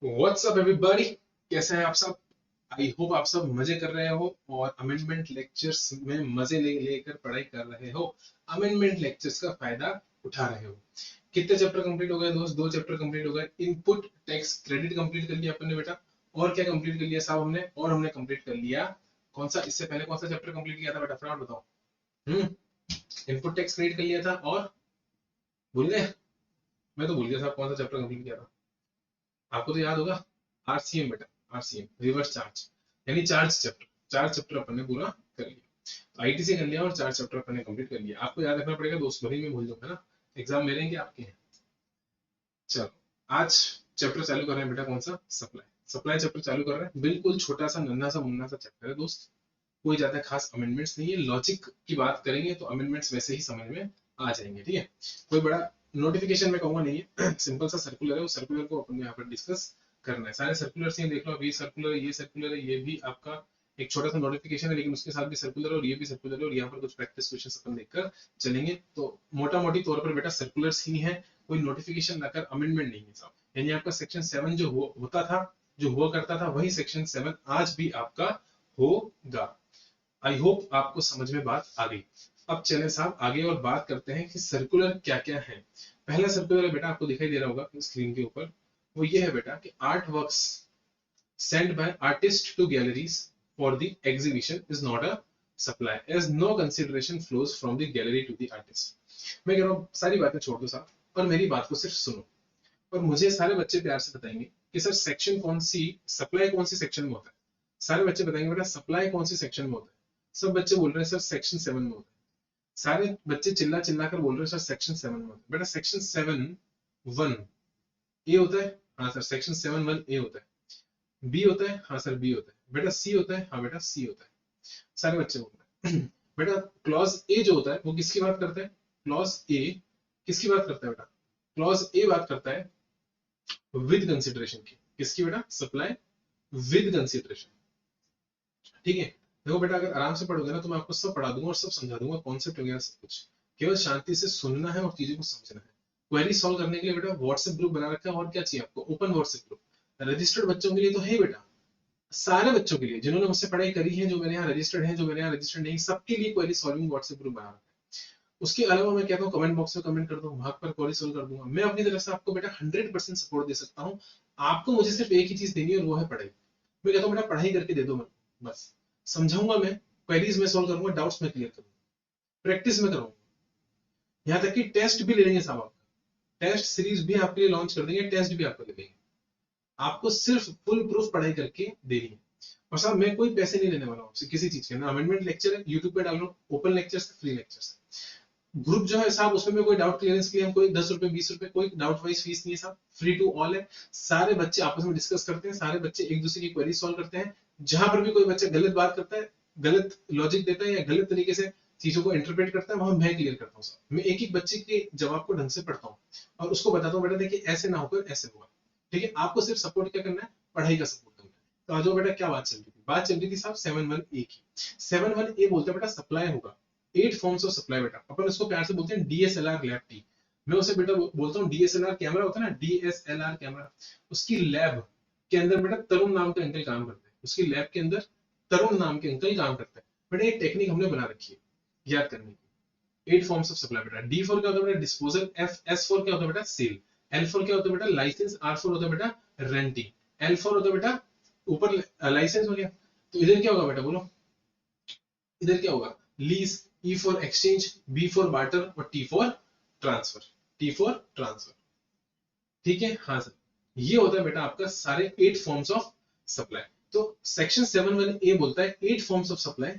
What's up everybody, कैसे हैं आप सब। आई होप आप सब मजे कर रहे हो और अमेंडमेंट लेक्चर्स में मजे लेकर पढ़ाई कर रहे हो। अमेंडमेंट लेक्चर्स का फायदा उठा रहे हो। कितने चैप्टर कंप्लीट हो गए दोस्त? 2 चैप्टर कंप्लीट हो गए। इनपुट टैक्स क्रेडिट कंप्लीट कर लिया अपन ने बेटा। और क्या कंप्लीट कर लिया साहब हमने? और हमने कंप्लीट कर लिया कौन सा, इससे पहले कौन सा चैप्टर कंप्लीट किया था बेटा, फटाफट बताओ। इनपुट टैक्स क्रेडिट कर लिया था और भूल गए? मैं तो भूल गया साहब कौन सा चैप्टर कंप्लीट किया था। आपको तो याद होगा। आरसीएम बेटा, आरसीएम रिवर्स चार्ज, यानी चार्ज चैप्टर। 4 चैप्टर अपन ने पूरा कर लिया। आईटीसी कर लिया और 4 चैप्टर अपन ने कंप्लीट कर लिया। आपको याद रखना पड़ेगा दोस्त, भले में भूल जाऊंगा ना। एग्जाम मेरे हैं कि आपके हैं? चलो, आज चैप्टर चालू कर रहे हैं बेटा। कौन सा? सप्लाई। सप्लाई चैप्टर चालू कर रहे हैं। बिल्कुल छोटा सा नन्हा सा मुन्ना सा चैप्टर है दोस्त। कोई ज्यादा खास अमेंडमेंट्स नहीं है। लॉजिक की बात करेंगे तो अमेंडमेंट्स वैसे ही समझ में आ जाएंगे, ठीक है। कोई बड़ा नोटिफिकेशन में कहूंगा नहीं है। सिंपल सा सर्कुलर है, वो सर्कुलर को अपन यहाँ पर डिस्कस करना है। सारे सर्कुलर ये देख लो, अभी सर्कुलर, ये सर्कुलर है, ये भी आपका एक छोटा सा नोटिफिकेशन है, लेकिन उसके साथ भी सर्कुलर और ये भी सर्कुलर है, और यहाँ पर कुछ प्रैक्टिस क्वेश्चन अपन देखकर चलेंगे। तो मोटा मोटी तौर पर बेटा सर्कुलर्स ही है, कोई नोटिफिकेशन लाकर अमेंडमेंट नहीं है साहब। यानी आपका सेक्शन 7 जो होता था, जो हुआ करता था, वही सेक्शन 7 आज भी आपका होगा। आई होप आपको समझ में बात आ गई। अब चले साहब आगे और बात करते हैं कि सर्कुलर क्या क्या है। पहला सर्कुलर है बेटा, आपको दिखाई दे रहा होगा स्क्रीन के ऊपर। वो ये है बेटा कि art works send by artist to galleries for the exhibition is not a supply, as no consideration flows from the gallery to the artist. मैं कह रहा हूँ सारी बातें छोड़ दो साहब और मेरी बात को सिर्फ सुनो। और मुझे सारे बच्चे प्यार से बताएंगे कि सर सेक्शन कौन सी, सप्लाई कौन सी सेक्शन में होता है। सारे बच्चे बताएंगे बेटा सप्लाई कौन सी सेक्शन में होता है। सब बच्चे बोल रहे हैं सर सेक्शन 7 में होता है। सारे बच्चे चिल्ला चिल्ला कर बोल रहे हैं सर सेक्शन 7 में होता है। बेटा सेक्शन 7(1) ए होता है। हाँ सर, सेक्शन 7(1) ए होता है। बी होता है। हाँ सर, बी होता है। बेटा सी होता है। हाँ बेटा, सी होता है। सारे बच्चे बोल रहे हैं। बेटा क्लॉज ए जो होता है वो किसकी बात करता है? क्लॉज ए किसकी बात करता है बेटा? क्लॉज ए बात करता है विद कंसिडरेशन की। किसकी बेटा? सप्लाई विद कंसिडरेशन, ठीक है। देखो बेटा, अगर आराम से पढ़ोगे ना तो मैं आपको सब पढ़ा दूंगा और सब समझा दूंगा, कॉन्सेप्ट वगैरह सब कुछ। केवल शांति से सुनना है और चीजों को समझना है। क्वेरी सॉल्व करने के लिए बेटा व्हाट्सएप ग्रुप बना रखा है, और क्या चाहिए आपको? Open WhatsApp group. रजिस्टर्ड बच्चों के लिए तो है बेटा, सारे बच्चों के लिए जिन्होंने मुझसे पढ़ाई करी है, जो मेरे यहाँ रजिस्टर्ड है, जो मेरे यहाँ रजिस्टर्ड नहीं, सबके लिए क्वेरी सॉल्विंग व्हाट्सएप ग्रुप बना रखा है। उसके अलावा मैं कहता हूँ कमेंट बॉक्स में कमेंट कर दो, वहां पर क्वेरी सॉल्व कर दूंगा। मैं अपनी तरफ से आपको बेटा 100% सपोर्ट दे सकता हूँ। आपको मुझे सिर्फ एक ही चीज देनी है और वो है पढ़ाई। मैं कहता हूँ बेटा पढ़ाई करके दे दो, मैं बस समझाऊंगा, मैं क्वेरीज में सॉल्व करूंगा, डाउट्स में क्लियर करूंगा, प्रैक्टिस में करूंगा। यहाँ तक कि टेस्ट भी ले लेंगे साहब, आपका टेस्ट सीरीज भी आपके लिए लॉन्च कर देंगे, टेस्ट भी आपको ले लेंगे। आपको सिर्फ फुल प्रूफ पढ़ाई करके देनी है। और साहब मैं कोई पैसे नहीं लेने वाला हूँ आपसे किसी चीज के ना। अमेंडमेंट लेक्चर है, यूट्यूब पे डाल रहा हूँ, open lectures, free lectures. Group जो है साहब, उसमें भी कोई डाउट क्लियरेंस के लिए हम कोई 10 रुपए 20 रुपए, कोई डाउट वाइज फीस नहीं है साहब, फ्री टू ऑल है। सारे बच्चे आपस में डिस्कस करते हैं, सारे बच्चे एक दूसरे की क्वेरी सॉल्व करते हैं। जहां पर भी कोई बच्चा गलत बात करता है, गलत लॉजिक देता है या गलत तरीके से चीजों को इंटरप्रेट करता है, वहां मैं क्लियर करता हूँ साहब। मैं एक एक बच्चे के जवाब को ढंग से पढ़ता हूँ और उसको बताता हूँ बेटा देखिए ऐसे ना होकर ऐसे होगा, ठीक है। आपको सिर्फ सपोर्ट क्या करना है? पढ़ाई का सपोर्ट करना है। तो आज बेटा क्या बात चल रही थी? बात चल रही थी साहब 7(1) ए की। 7(1) ए बोलते हैं बेटा सप्लाई होगा। 8 फॉर्म्स ऑफ सप्लाई बेटा, अपन इसको प्यार से बोलते हैं डीएसएलआर लैब टी। मैं उसे बेटा बोलता हूँ डीएसएलआर कैमरा होता है ना, डीएसएलआर कैमरा। उसकी लैब के अंदर बेटा तरुण नाम के अंकल काम करते हैं। उसकी लैब के अंदर तरुण नाम के अंकल काम करते हैं। बेटा एक टेक्निक हमने बना रखी है याद करने की। 8 फॉर्म्स ऑफ सप्लाई बेटा। डी फॉर क्या होता है बेटा? डिस्पोजल। एफ एस फॉर क्या होता है बेटा? सेल। एल फॉर क्या होता है बेटा? लाइसेंस। आर फॉर होता है बेटा? रेंटिंग। एल फॉर होता है बेटा ऊपर लाइसेंस हो गया। तो इधर क्या होगा बेटा बोलो? इधर क्या होगा? Lease. E for exchange, B for barter और T for transfer. T for transfer, ठीक है। हाँ सर, ये होता है बेटा आपका सारे 8 फॉर्म्स ऑफ सप्लाई। तो सेक्शन 7(1) ए बोलता है 8 forms of supply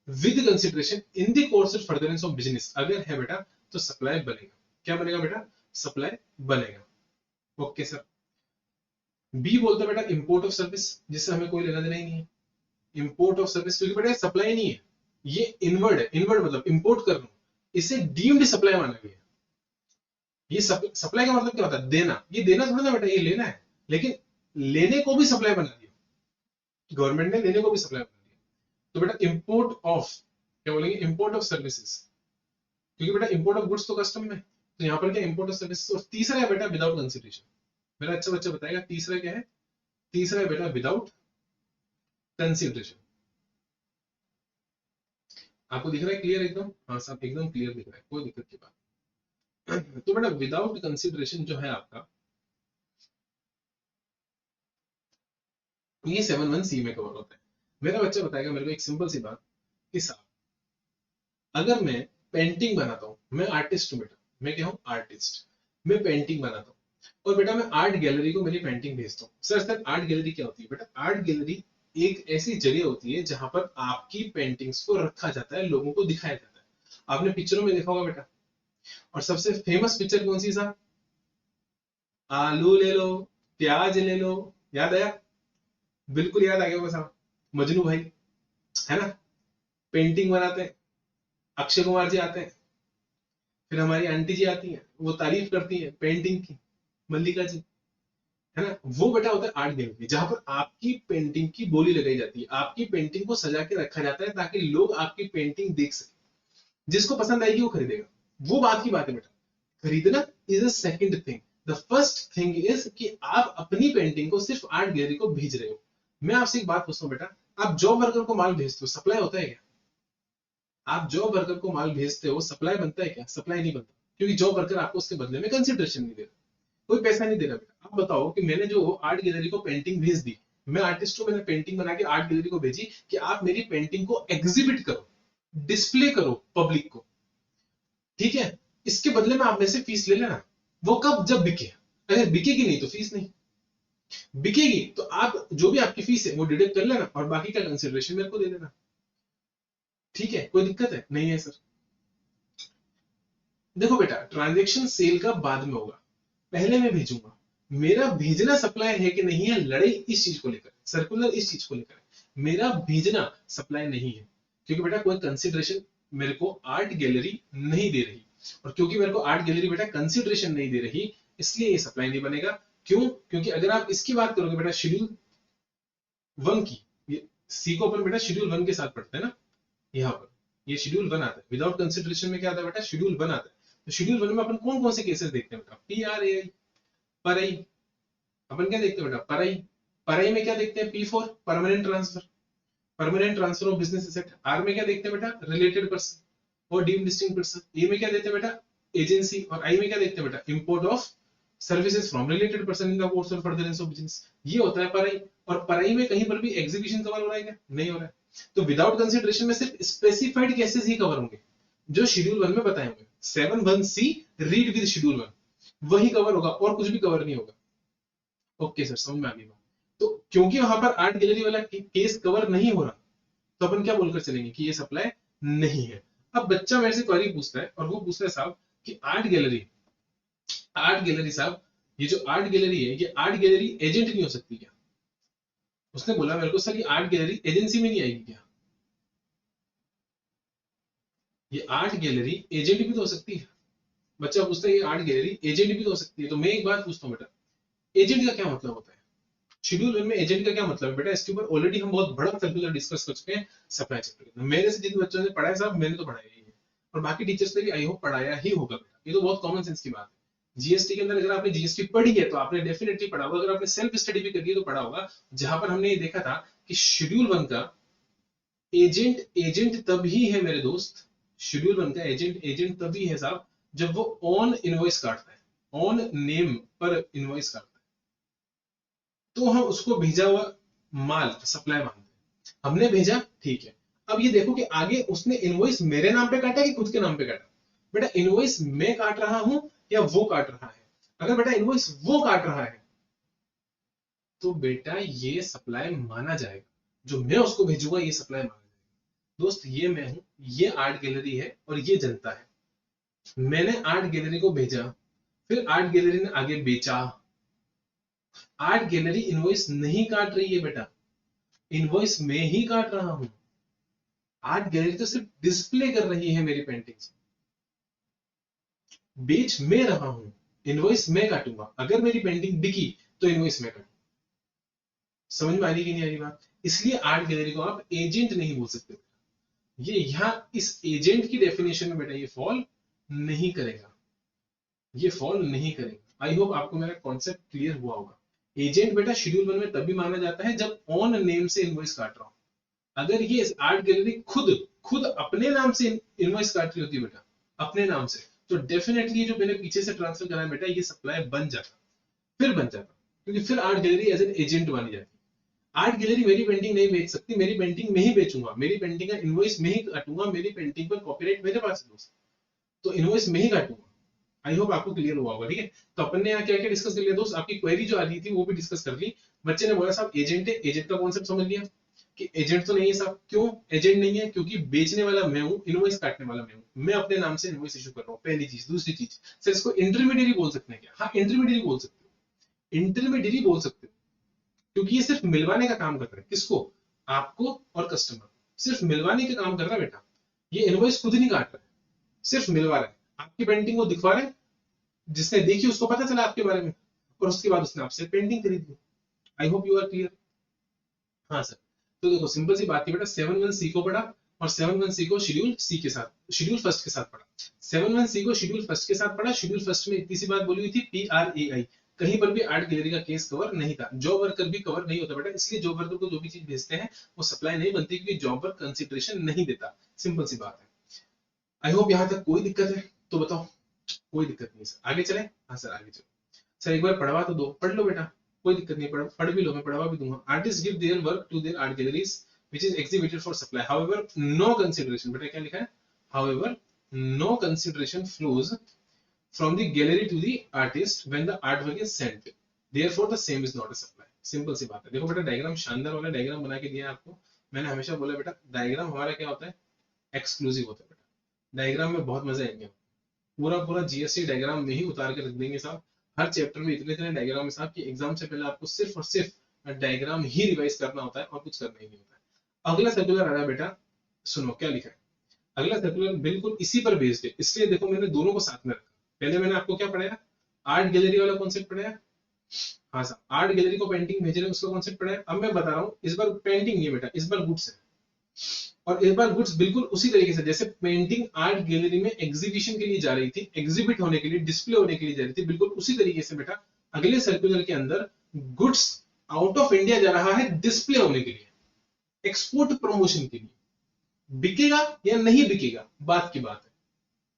with consideration in the course of furtherance of business. अगर है बेटा तो सप्लाई बनेगा। क्या बनेगा बेटा? सप्लाई बनेगा। Okay sir. बी बोलता है बेटा इंपोर्ट ऑफ सर्विस, जिससे हमें कोई लेना देना ही नहीं है। इंपोर्ट ऑफ सर्विस, क्योंकि बेटा सप्लाई नहीं है, ये इनवर्ड है। इनवर्ड मतलब इंपोर्ट कर रहा हूं, इसे डीम्ड सप्लाई माना गया। ये सप्लाई का मतलब क्या होता है? देना। ये देना थोड़ा ना बेटा, ये लेना है। लेकिन लेने को भी सप्लाई बना दिया, गवर्नमेंट ने लेने को भी सप्लाई बना दिया। तो बेटा इंपोर्ट ऑफ, क्या बोलेंगे? इंपोर्ट ऑफ सर्विसेज, क्योंकि बेटा इंपोर्ट ऑफ गुड्स तो कस्टम में, तो यहाँ पर क्या इंपोर्ट ऑफ सर्विसेज। और तीसरा है बेटा विदाउट कंसिडरेशन। मेरा अच्छा बच्चा बताएगा तीसरा क्या है? तीसरा है बेटा विदाउट कंसिडरेशन। आपको दिख रहा है क्लियर एकदम? हाँ सब एकदम क्लियर दिख रहा है, कोई दिक्कत की बात। तो बेटा विदाउट कंसिडरेशन जो है आपका, ये 7(1) में कवर होता है। मेरा बच्चा बताएगा मेरे को एक सिंपल सी बात कि साहब अगर मैं पेंटिंग बनाता हूँ, मैं आर्टिस्ट हूँ बेटा, मैं क्या हूँ आर्टिस्ट, मैं पेंटिंग बनाता हूँ और बेटा मैं आर्ट गैलरी को मेरी पेंटिंग भेजता हूँ। सर आर्ट गैलरी क्या होती है बेटा? आर्ट गैलरी एक ऐसी जगह होती है जहां पर आपकी पेंटिंग्स को रखा जाता है, लोगों को दिखाया जाता है। आपने पिक्चरों में देखा होगा बेटा, और सबसे फेमस पिक्चर कौन सी साहब? आलू ले लो, प्याज ले लो, याद आया? बिल्कुल याद आ गया होगा साहब, मजनू भाई, है ना? पेंटिंग बनाते हैं, अक्षय कुमार जी आते हैं, फिर हमारी आंटी जी आती हैं, वो तारीफ करती हैं पेंटिंग की, मल्लिका जी, है ना? वो बेटा होता है आर्ट गैलरी, जहां पर आपकी पेंटिंग की बोली लगाई जाती है, आपकी पेंटिंग को सजा के रखा जाता है ताकि लोग आपकी पेंटिंग देख सके, जिसको पसंद आएगी वो खरीदेगा। वो बात की बात है बेटा। खरीदना is a second thing, the first thing is कि आप अपनी पेंटिंग को सिर्फ आर्ट गैलरी को भेज रहे हो। मैं आपसे एक बात पूछता हूँ बेटा, आप जॉब वर्कर को माल भेजते हो, सप्लाई होता है क्या? आप जॉब वर्कर को माल भेजते हो, सप्लाई बनता है क्या? सप्लाई नहीं बनता, क्योंकि जॉब वर्कर आपको उसके बदले में कंसिडरेशन नहीं दे रहा, कोई पैसा नहीं दे रहा बेटा। आप बताओ कि मैंने जो आर्ट गैलरी को पेंटिंग भेज दी, मैं आर्टिस्ट हूं, मैंने पेंटिंग बना के आर्ट गैलरी को भेजी कि आप मेरी पेंटिंग को एग्जिबिट करो, डिस्प्ले करो पब्लिक को, ठीक है? इसके बदले में आप में से फीस ले लेना। वो कब? जब बिके। अगर बिकेगी नहीं तो फीस नहीं, बिकेगी तो आप जो भी आपकी फीस है वो डिडक्ट कर लेना और बाकी का कंसिडरेशन मेरे को दे देना। ठीक है, कोई दिक्कत है? नहीं है सर। देखो बेटा, ट्रांजेक्शन सेल का बाद में होगा, पहले मैं भेजूंगा। मेरा भेजना सप्लाई है कि नहीं है, लड़ाई इस चीज को लेकर, सर्कुलर इस चीज को लेकर। मेरा भेजना सप्लाई नहीं है, क्योंकि बेटा कोई कंसिडरेशन मेरे को आर्ट गैलरी नहीं दे रही, और क्योंकि मेरे को आर्ट गैलरी बेटा कंसिडरेशन नहीं दे रही, इसलिए ये सप्लाई नहीं बनेगा। क्यों? क्योंकि अगर आप इसकी बात करोगे बेटा शेड्यूल 1 की, ये सी को अपन बेटा शेड्यूल 1 के साथ पढ़ते हैं ना, यहाँ पर ये शेड्यूल 1 आता है। विदाउट कंसिडरेशन में क्या आता है बेटा? शेड्यूल 1 आता है। तो शेड्यूल 1 में अपन कौन कौन से केसेस देखते हैं बेटा? PRAI, परई। अपन क्या देखते हैं बेटा? परई। परई में क्या देखते हैं? P4, permanent transfer, permanent transfer of business asset. R में क्या देखते हैं बेटा? रिलेटेड पर्सन और डीम्ड डिस्टिंक्ट पर्सन। ए में क्या देखते हैं बेटा? एजेंसी। और आई में क्या देखते हैं बेटा? Import of services from related person in the course और फर्दरेंस ऑफ बिजनेस। ये होता है परई। और परई में कहीं पर भी एग्जीक्यूशन कवर हो रहा है क्या? नहीं हो रहा है। तो विदाउट कंसिडरेशन में सिर्फ स्पेसिफाइड केसेस ही कवर होंगे जो शेड्यूल 1 में बताए होंगे। 7(1)(c) रीड विद शेड्यूल 1, वही कवर होगा और कुछ भी कवर नहीं होगा। ओके सर, समझ में आ गई बात। तो क्योंकि वहां पर आर्ट गैलरी वाला केस कवर नहीं हो रहा, तो अपन क्या बोलकर चलेंगे कि ये सप्लाई नहीं है। अब बच्चा मेरे से क्वेरी पूछता है और वो पूछता है साहब कि आर्ट गैलरी साहब, ये जो आर्ट गैलरी है, ये आर्ट गैलरी एजेंट नहीं हो सकती क्या? उसने बोला मेरे को सर ये आर्ट गैलरी एजेंसी में नहीं आएगी क्या? ये आर्ट गैलरी एजेंट भी तो हो सकती है। बच्चा पूछता है ये आर्ट गैलरी एजेंट भी तो हो सकती है। तो मैं एक बात पूछता हूँ बेटा, एजेंट का क्या मतलब होता है? शेड्यूल 1 में एजेंट का क्या मतलब है बेटा? इसके ऊपर ऑलरेडी हम बहुत बड़ा सर्कुलर डिस्कस कर चुके हैं सप्लाई चैप्टर के अंदर। मेरे से जिन बच्चों ने पढ़ा है साहब, मैंने तो पढ़ाया ही है, और बाकी टीचर्स ने भी आई होप पढ़ाया ही होगा बेटा। ये तो बहुत कॉमन सेंस की बात है। जीएसटी के अंदर अगर आपने जीएसटी पढ़ी है तो आपने डेफिनेटली पढ़ा होगा, अगर आपने सेल्फ स्टडी भी करी है तो पढ़ा होगा, जहां पर हमने ये देखा था कि शेड्यूल 1 का एजेंट एजेंट तभी है मेरे दोस्त, शेड्यूल 1 का एजेंट एजेंट तभी है साहब जब वो ऑन इनवॉइस काटता है, ऑन नेम पर इनवॉइस काटता है, तो हम उसको भेजा हुआ माल सप्लाई मानते हैं। हमने भेजा, ठीक है। अब ये देखो कि आगे उसने इनवॉइस मेरे नाम पे काटा कि खुद के नाम पे काटा? बेटा इनवॉइस मैं काट रहा हूं या वो काट रहा है? अगर बेटा इनवॉइस वो काट रहा है तो बेटा ये सप्लाई माना जाएगा, जो मैं उसको भेजूंगा ये सप्लाई माना जाएगा। दोस्त ये मैं हूं, ये आर्ट गैलरी है और ये जनता है। मैंने आर्ट गैलरी को भेजा, फिर आर्ट गैलरी ने आगे बेचा। आर्ट गैलरी इनवॉइस नहीं काट रही है बेटा, इनवॉइस मैं ही काट रहा हूं। आर्ट गैलरी तो सिर्फ डिस्प्ले कर रही है मेरी पेंटिंग्स, बेच मैं रहा हूं, इनवॉइस मैं काटूंगा। अगर मेरी पेंटिंग बिकी तो इनवॉइस मैं काटूंगा। समझ में आ रही कि नहीं आ रही बात? इसलिए आर्ट गैलरी को आप एजेंट नहीं बोल सकते। ये यहां इस एजेंट की डेफिनेशन में बेटा ये फॉल नहीं करेगा, ये फॉल नहीं करेगा। आई होप आपको मेरा कॉन्सेप्ट क्लियर हुआ होगा। एजेंट बेटा शेड्यूल 1 में तभी माना जाता है जब ऑन नेम से इनवॉइस काट रहा हूं। अगर ये आर्ट गैलरी खुद खुद अपने नाम से इनवॉइस काट रही होती बेटा, अपने नाम से, तो डेफिनेटली जो मैंने पीछे से ट्रांसफर करा है बेटा, ये सप्लाई बन जाता, फिर बन जाता, क्योंकि फिर art gallery as an agent मानी जाती। आर्ट गैलरी मेरी पेंटिंग नहीं बेच सकती, मेरी पेंटिंग में ही बेचूंगा, मेरी पेंटिंग का इनवॉइस में ही काटूंगा, मेरी पेंटिंग पर कॉपीराइट मेरे पास है दोस्त, तो इनवॉइस में ही काटूंगा। आई होप आपको क्लियर हुआ होगा, ठीक है। तो अपन ने यहाँ क्या क्या डिस्कस कर लिया दोस्त, आपकी क्वेरी जो आ रही थी वो भी डिस्कस कर ली। बच्चे ने बोला साहब एजेंट है, एजेंट का कॉन्सेप्ट समझ लिया कि एजेंट तो नहीं है साहब। क्यों एजेंट नहीं है? क्योंकि बेचने वाला मैं हूँ, इनवॉइस काटने वाला मैं हूँ, मैं अपने नाम से इनवॉइस इशू कर रहा हूँ, पहली चीज। दूसरी चीज सर, इसको इंटरमीडियरी बोल सकते हैं क्या? हाँ इंटरमीडियरी बोल सकते हो, इंटरमीडियरी बोल सकते हो, क्योंकि ये सिर्फ मिलवाने का काम कर रहा है। किसको? आपको और कस्टमर, सिर्फ मिलवाने का काम कर रहा है बेटा। ये इनवॉइस खुद नहीं काट रहा है, सिर्फ मिलवा रहा है, आपकी पेंटिंग को दिखवा रहा है, जिसने देखी उसको पता चला आपके बारे में, और उसके बाद उसने आपसे पेंटिंग खरीद ली। I hope you are clear. हाँ सर। तो देखो सिंपल सी बात है बेटा, 7-1 सी को पढ़ा और 7-1 सी को शेड्यूल सी के साथ, शेड्यूल फर्स्ट के साथ पढ़ा। 7-1 सी को शेड्यूल फर्स्ट के साथ पढ़ा। शेड्यूल फर्स्ट में इतनी सी बात बोली हुई थी, PRAI, कहीं पर भी आर्ट गैलरी का केस कवर नहीं था। जॉब वर्कर भी कवर नहीं होता बेटा, इसलिए जॉब वर्कर को जो भी चीज भेजते हैं वो सप्लाई नहीं बनती, क्योंकि जॉब वर्क कंसिडरेशन नहीं देता। सिंपल सी बात है। आई होप यहाँ तक कोई दिक्कत है तो बताओ। कोई दिक्कत नहीं सर, आगे चले। हाँ सर आगे चलो। सर एक बार पढ़वा तो दो, पढ़ लो बेटा, कोई दिक्कत नहीं, पढ़ भी लो, मैं पढ़वा भी दूंगा। Artist give their work to their art galleries which is exhibited for supply, however no consideration, बेटा क्या लिखा है? However no consideration flows from the gallery to the artist when the art work is sent, therefore the same is not a supply. Simple सी बात है। देखो बेटा diagram शानदार वाला डायग्राम बना के दिया है आपको। मैंने हमेशा बोला बेटा डायग्राम हमारा क्या होता है? एक्सक्लूसिव होता है बेटा। डायग्राम में बहुत मजा आएंगे, पूरा पूरा जीएसटी डायग्राम में ही उतार के रख देंगे साहब। हर चैप्टर में इतने इतने डायग्राम है साहब कि एग्जाम से पहले आपको सिर्फ और सिर्फ डायग्राम ही रिवाइज करना होता है और कुछ करना ही नहीं होता है। अगला सर्कुलर आ रहा है बेटा, सुनो क्या लिखा है। अगला सर्कुलर बिल्कुल इसी पर बेस्ड है, इसलिए देखो मैंने दोनों को साथ में रखा। पहले मैंने आपको क्या पढ़ाया? आर्ट गैलरी वाला कॉन्सेप्ट पढ़ाया। हाँ सर, आर्ट गैलरी को पेंटिंग भेज रहे हैं उसका कॉन्सेप्ट पढ़ाया। अब मैं बता रहा हूँ, इस बार पेंटिंग नहीं है बेटा, इस बार गुड्स है। और इस बार गुड्स बिल्कुल उसी तरीके से जैसे पेंटिंग आर्ट गैलरी में एग्जीबिशन के लिए जा रही थी, एग्जिबिट होने के लिए, डिस्प्ले होने के लिए जा रही थी, बिल्कुल उसी तरीके से बेटा अगले सर्कुलर के अंदर गुड्स आउट ऑफ इंडिया जा रहा है डिस्प्ले होने के लिए, एक्सपोर्ट प्रमोशन के लिए। बिकेगा या नहीं बिकेगा बात की बात है,